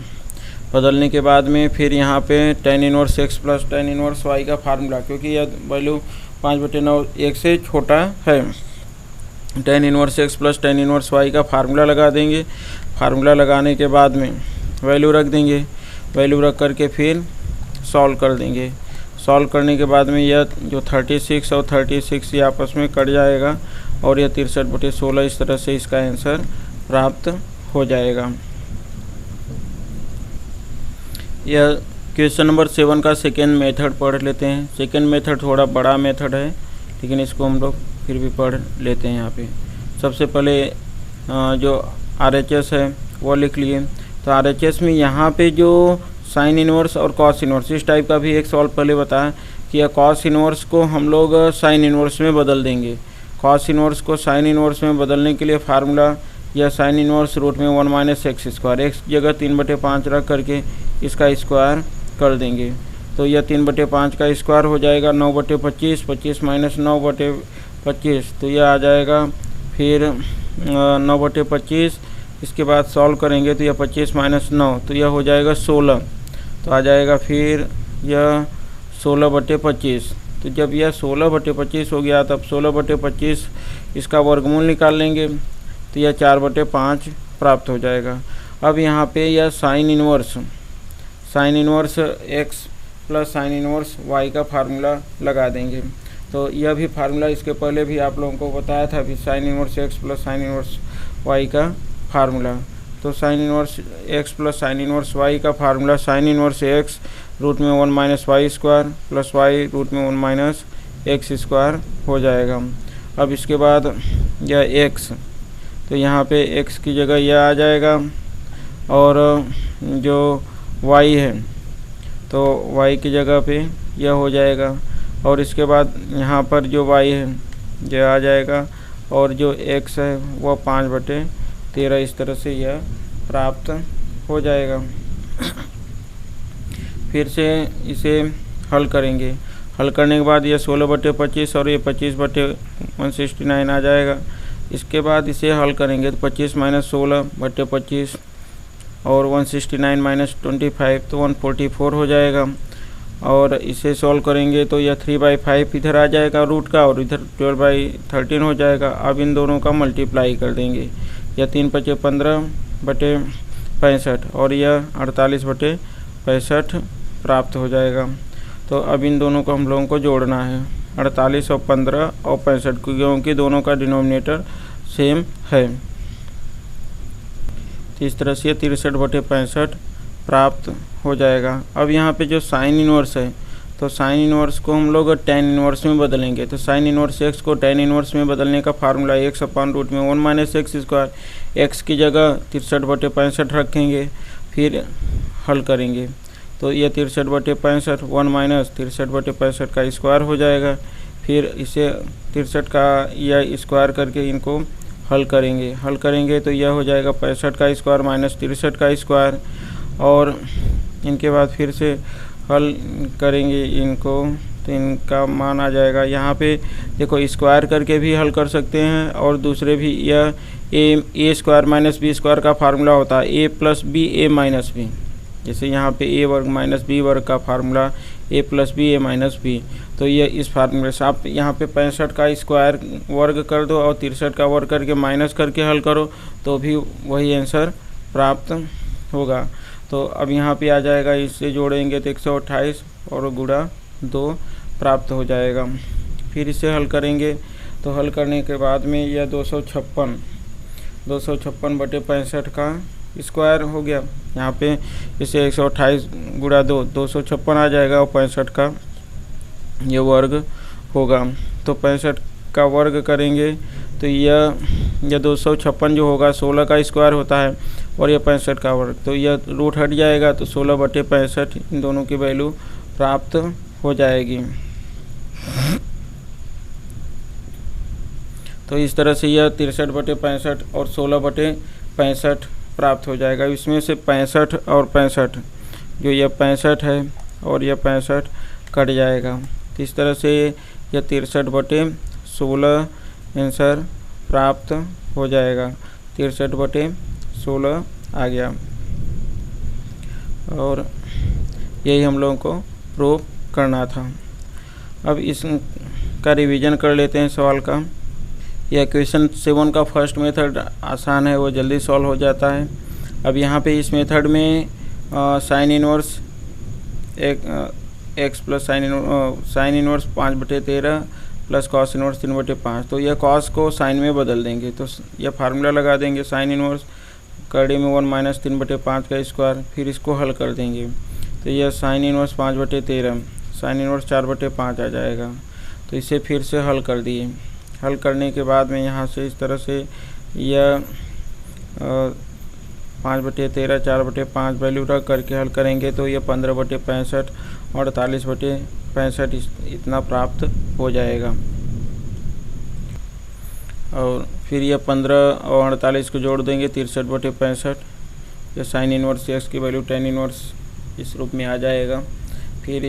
बदलने के बाद में फिर यहाँ पे tan inverse x plus tan inverse y का फार्मूला, क्योंकि यह वैल्यू 5/9 1 से छोटा है, tan inverse x plus tan inverse y का फार्मूला लगा देंगे। फार्मूला लगाने के बाद में वैल्यू रख देंगे। वैल्यू रख करके फिर सॉल्व कर देंगे। सॉल्व करने के बाद में यह जो 36 और 36 ये आपस में कट जाएगा और यह 63/16 इस तरह से इसका आंसर प्राप्त हो जाएगा। यह क्वेश्चन नंबर 7 का सेकेंड मेथड पढ़ लेते हैं। सेकेंड मेथड थोड़ा बड़ा मेथड है, लेकिन इसको हम लोग फिर भी पढ़ लेते हैं। यहाँ पे सबसे पहले जो RHS है वो लिख लिए। तो RHS में यहाँ पे जो साइन इनवर्स और कॉस इनवर्स, इस टाइप का भी एक सवाल पहले बताया कि यह कॉस इनवर्स को हम लोग साइन इनवर्स में बदल देंगे। कॉस इनवर्स को साइन इनवर्स में बदलने के लिए फार्मूला यह साइन इनवर्स रूट में 1 माइनस एक्स स्क्वायर, एक्स की जगह 3/5 रख करके इसका स्क्वायर कर देंगे। तो यह 3/5 का स्क्वायर हो जाएगा 9/25, 25 माइनस 9/25, तो यह आ जाएगा फिर 9/25। इसके बाद सॉल्व करेंगे तो यह 25 माइनस 9, तो यह हो जाएगा 16, तो आ जाएगा फिर यह 16/25। तो जब यह 16/25 हो गया तब 16/25 इसका वर्गमूल निकाल लेंगे, तो यह 4/5 प्राप्त हो जाएगा। अब यहाँ पे यह sine inverse x plus sine inverse y का फार्मूला लगा देंगे। तो यह भी फार्मूला इसके पहले भी आप लोगों को बताया था, भी sine inverse x plus sine inverse y का फार्मूला। तो sine inverse x plus sine inverse y का formula sine inverse x root में 1 minus y square plus y root में 1 माइनस एक्स स्क्वायर हो जाएगा। अब इसके बाद यह x, तो यहाँ पे x की जगह यह आ जाएगा और जो y है तो y की जगह पे यह हो जाएगा और इसके बाद यहाँ पर जो y है यह आ जाएगा और जो x है वह 5/13 इस तरह से यह प्राप्त हो जाएगा। फिर से इसे हल करेंगे। हल करने के बाद यह 16/25 और ये 25/169 आ जाएगा। इसके बाद इसे हल करेंगे तो 25 माइनस 16/25 और 169 माइनस 25 तो 144 हो जाएगा। और इसे सॉल्व करेंगे तो यह 3/5 इधर आ जाएगा रूट का और इधर 12/13 हो जाएगा। अब इन दोनों का मल्टीप्लाई कर देंगे, यह 3×15/65 और यह 48/65 प्राप्त हो जाएगा। तो अब इन दोनों को हम लोगों को जोड़ना है, 48 और 15 और 65, क्योंकि दोनों का डिनोमिनेटर सेम है। तो इस तरह से 63/65 प्राप्त हो जाएगा। अब यहाँ पे जो साइन इनवर्स है तो साइन इनवर्स को हम लोग tan इनवर्स में बदलेंगे। तो साइन इनवर्स x को tan इनवर्स में बदलने का फार्मूला x अपन रूट में 1 माइनस एक्स स्क्वायर, x की जगह 63/65 रखेंगे, फिर हल करेंगे तो ये 63/65 1 माइनस 63/65 का स्क्वायर हो जाएगा। फिर इसे 63 का यह स्क्वायर करके इनको हल करेंगे तो यह हो जाएगा 65 का स्क्वायर माइनस 63 का स्क्वायर और इनके बाद फिर से हल करेंगे इनको तो इनका मान आ जाएगा। यहाँ पे देखो स्क्वायर करके भी हल कर सकते हैं और दूसरे भी, यह ए स्क्वायर माइनस बी स्क्वायर का फार्मूला होता है ए प्लस बी ए माइनस बी। जैसे यहाँ पे ए वर्ग माइनस बी वर्ग का फार्मूला ए प्लस बी ए माइनस बी। तो ये इस फार्मूले से आप यहाँ पे 65 का स्क्वायर वर्ग कर दो और 63 का वर्ग करके माइनस करके हल करो तो भी वही आंसर प्राप्त होगा। तो अब यहाँ पे आ जाएगा, इससे जोड़ेंगे तो 128 और गुणा 2 प्राप्त हो जाएगा। फिर इसे हल करेंगे तो हल करने के बाद में यह 256 बटे 65 का स्क्वायर हो गया। यहाँ पे इसे 128 गुणा 2 256 आ जाएगा और 65 का ये वर्ग होगा। तो 65 का वर्ग करेंगे तो यह 256 जो होगा 16 का स्क्वायर होता है और यह 65 का वर्ग, तो यह रूट हट जाएगा तो 16 बटे 65 इन दोनों की वैल्यू प्राप्त हो जाएगी। तो इस तरह से यह 63 बटे 65 और 16 बटे 65 प्राप्त हो जाएगा। इसमें से 65 और 65 जो यह 65 है और यह 65 कट जाएगा। तो इस तरह से यह 63 बटे 16 आंसर प्राप्त हो जाएगा। 63 बटे 16 आ गया और यही हम लोगों को प्रूव करना था। अब इसका रिवीजन कर लेते हैं सवाल का। यह क्वेश्चन 7 का फर्स्ट मेथड आसान है, वो जल्दी सॉल्व हो जाता है। अब यहाँ पे इस मेथड में sine inverse x plus sine inverse 5/13 plus cos inverse 3/5, तो यह कॉस को साइन में बदल देंगे। तो यह फार्मूला लगा देंगे साइन इनवर्स कड़ी में 1 माइनस 3/5 का स्क्वायर, फिर इसको हल कर देंगे तो यह साइन इनवर्स 5/13 साइन इनवर्स 4/5 आ जाएगा। तो इसे फिर से हल कर दिए। हल करने के बाद में यहाँ से इस तरह से यह 5/13 4/5 वैल्यू रख करके हल करेंगे तो यह 15/65 और 48/65 इतना प्राप्त हो जाएगा। और फिर यह 15 और 48 को जोड़ देंगे 63/65। यह साइन इनवर्स एक्स की वैल्यू tan इनवर्स इस रूप में आ जाएगा। फिर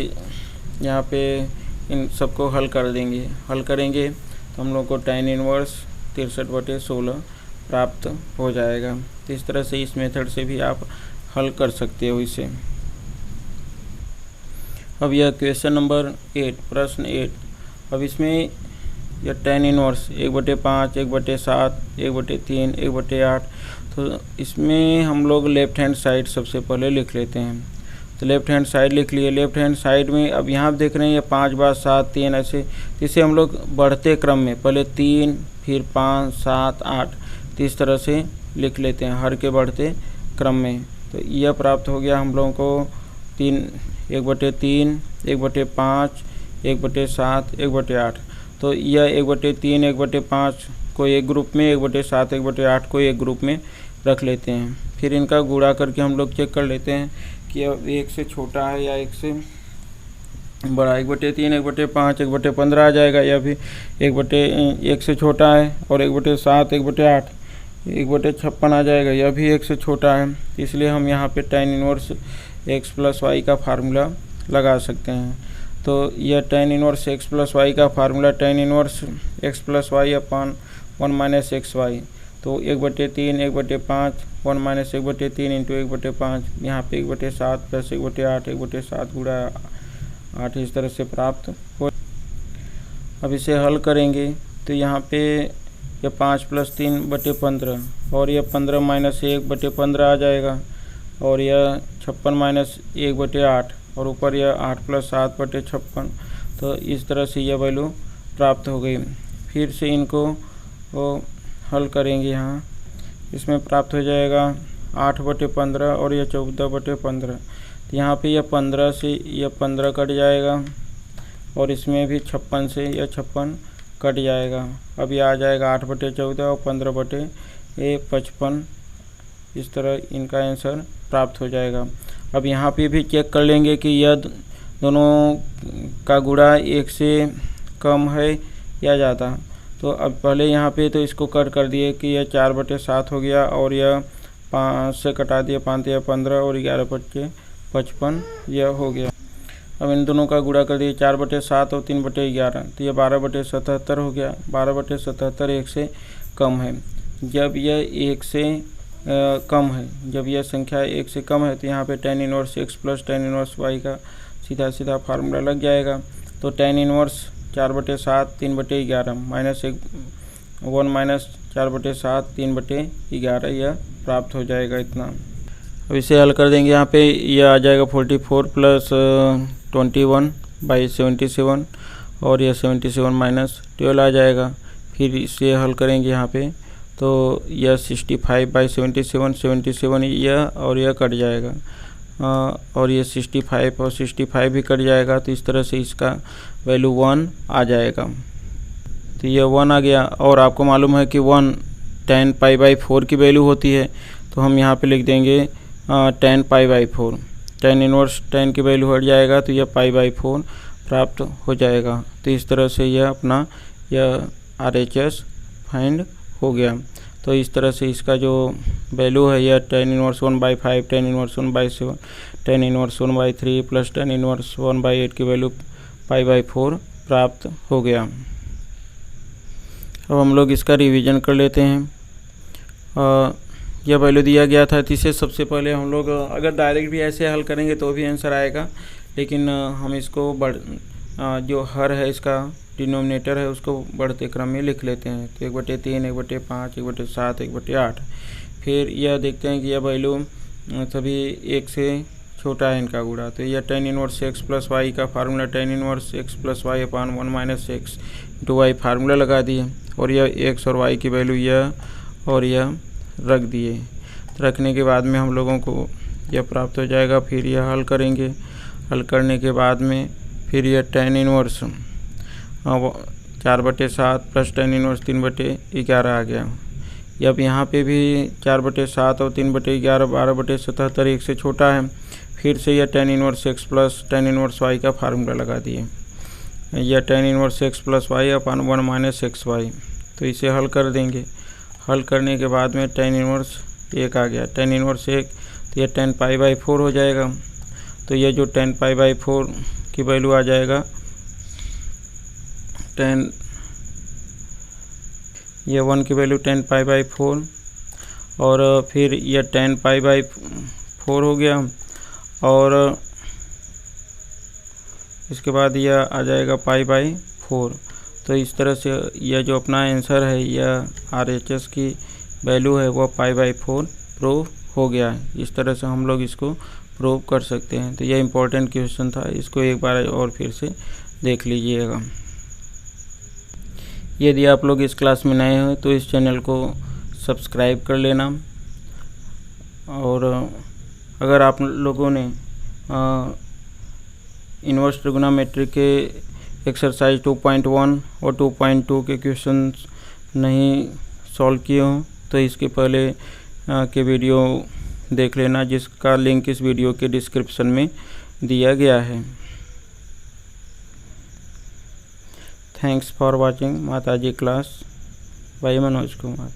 यहाँ पे इन सबको हल कर देंगे। हल करेंगे तो हम लोग को tan इनवर्स 63/16 प्राप्त हो जाएगा। तो इस तरह से इस मेथड से भी आप हल कर सकते हो इसे। अब यह क्वेश्चन नंबर 8 प्रश्न 8। अब इसमें यह tan इनवर्स 1/5 1/7 1/3 1/8, तो इसमें हम लोग लेफ्ट हैंड साइड सबसे पहले लिख लेते हैं। तो लेफ्ट हैंड साइड लिख लिए। लेफ्ट हैंड साइड में अब यहाँ देख रहे हैं ये 5 बार 7 3 ऐसे, इसे हम लोग बढ़ते क्रम में पहले 3 फिर 5 7 8 तो इस तरह से लिख लेते हैं हर के बढ़ते क्रम में। तो यह प्राप्त हो गया हम लोगों को 1/3 1/5 1/7 1/8। तो यह 1/3 1/5 को एक ग्रुप में, 1/7 1/8 को एक ग्रुप में रख लेते हैं। फिर इनका गुणा करके हम लोग चेक कर लेते हैं कि अब 1 से छोटा है या 1 से बड़ा। 1/3 1/5 1/15 आ जाएगा, या फिर 1 से छोटा है। और 1/7 1/8 1/56 आ जाएगा, यह भी 1 से छोटा है। इसलिए हम यहाँ पे tan inverse x plus y का फार्मूला लगा सकते हैं। तो यह tan inverse x plus y का formula tan inverse x plus y upon 1 minus x y. तो 1/3 1/5 1 माइनस 1/3 इंटू 1/5, यहाँ पे 1/7 प्लस 1/8 1/7 गुणा 8 इस तरह से प्राप्त हो। अब इसे हल करेंगे तो यहाँ पे यह 5 + 3/15 और यह 15 माइनस 1/15 आ जाएगा। और यह 56 माइनस 1/8 और ऊपर यह 8 + 7/56। तो इस तरह से यह वैल्यू प्राप्त हो गई। फिर से इनको हल करेंगे। यहाँ इसमें प्राप्त हो जाएगा 8/15 और यह 14/15। तो यहाँ पे यह 15 से यह 15 कट जाएगा और इसमें भी 56 से यह 56 कट जाएगा। अब यह आ जाएगा 8/14 और 15/55। इस तरह इनका आंसर प्राप्त हो जाएगा। अब यहाँ पे भी चेक कर लेंगे कि यह दोनों का गुणा 1 से कम है या ज़्यादा। तो अब पहले यहाँ पे तो इसको कट कर दिए कि यह 4/7 हो गया और यह 5 से कटा दिया 5 या 15 और 11/55 यह हो गया। अब इन दोनों का गुणा कर दिए, 4/7 और 3/11, तो ये 12/77 हो गया। 12/77 1 से कम है। जब यह 1 से कम है, जब यह संख्या 1 से कम है, तो यहाँ पे tan inverse x plus tan inverse y का सीधा सीधा फार्मूला लग जाएगा। तो tan इनवर्स 4/7 3/11 माइनस 1 माइनस 4/7 3/11 यह प्राप्त हो जाएगा इतना। अब इसे हल कर देंगे। यहाँ पे यह आ जाएगा 44 प्लस 21/77 और यह 77 माइनस 12 आ जाएगा। फिर इसे हल करेंगे यहाँ पे, तो यह 65/77 77 यह और यह कट जाएगा, और ये 65 और 65 भी कट जाएगा। तो इस तरह से इसका वैल्यू 1 आ जाएगा। तो यह 1 आ गया। और आपको मालूम है कि 1 tan π/4 की वैल्यू होती है, तो हम यहाँ पे लिख देंगे tan π/4। tan इनवर्स tan की वैल्यू हट जाएगा, तो यह π/4 प्राप्त हो जाएगा। तो इस तरह से यह अपना यह RHS फाइंड हो गया। तो इस तरह से इसका जो वैल्यू है यह tan inverse 1/5 tan inverse 1/7 tan inverse 1/3 plus tan inverse 1/8 की वैल्यू π/4 प्राप्त हो गया। अब हम लोग इसका रिवीजन कर लेते हैं। यह वैल्यू दिया गया था, तो इसे सबसे पहले हम लोग अगर डायरेक्ट भी ऐसे हल करेंगे तो भी आंसर आएगा, लेकिन हम इसको जो हर है इसका डिनोमिनेटर है उसको बढ़ते क्रम में लिख लेते हैं। तो 1/3 1/5 1/7 1/8। फिर यह देखते हैं कि यह वैल्यू सभी 1 से छोटा है इनका गुणा। तो यह tan inverse x plus y का formula tan inverse x plus y upon 1 minus x into y formula लगा दिए, और यह x और y की वैल्यू यह और यह रख दिए। तो रखने के बाद में हम लोगों को यह प्राप्त हो जाएगा। फिर यह हल करेंगे। हल करने के बाद में फिर यह tan inverse 4/7 plus tan inverse 3/11 आ गया। अब यहाँ पे भी 4/7 और 3/11 12/77 1 से छोटा है। फिर से यह tan inverse x plus tan inverse y का फार्मूला लगा दिए। यह tan inverse x plus y upon 1 minus XY। तो इसे हल कर देंगे। हल करने के बाद में tan इनवर्स 1 आ गया। tan इनवर्स 1, तो यह tan π/4 हो जाएगा। तो यह जो tan π/4 की वैल्यू आ जाएगा, यह 1 की वैल्यू tan π/4, और फिर यह tan π/4 हो गया, और इसके बाद यह आ जाएगा π/4। तो इस तरह से यह जो अपना आंसर है यह RHS की वैल्यू है वह π/4 प्रूव हो गया। इस तरह से हम लोग इसको प्रूव कर सकते हैं। तो यह इम्पोर्टेंट क्वेश्चन था, इसको एक बार और फिर से देख लीजिएगा। यदि आप लोग इस क्लास में नए हैं तो इस चैनल को सब्सक्राइब कर लेना, और अगर आप लोगों ने इनवर्स ट्रिगोनोमेट्री के एक्सरसाइज 2.1 और 2.2 के क्वेश्चंस नहीं सॉल्व किए हों तो इसके पहले के वीडियो देख लेना, जिसका लिंक इस वीडियो के डिस्क्रिप्शन में दिया गया है। थैंक्स फॉर वाचिंग माताजी क्लास बाय मनोज कुमार।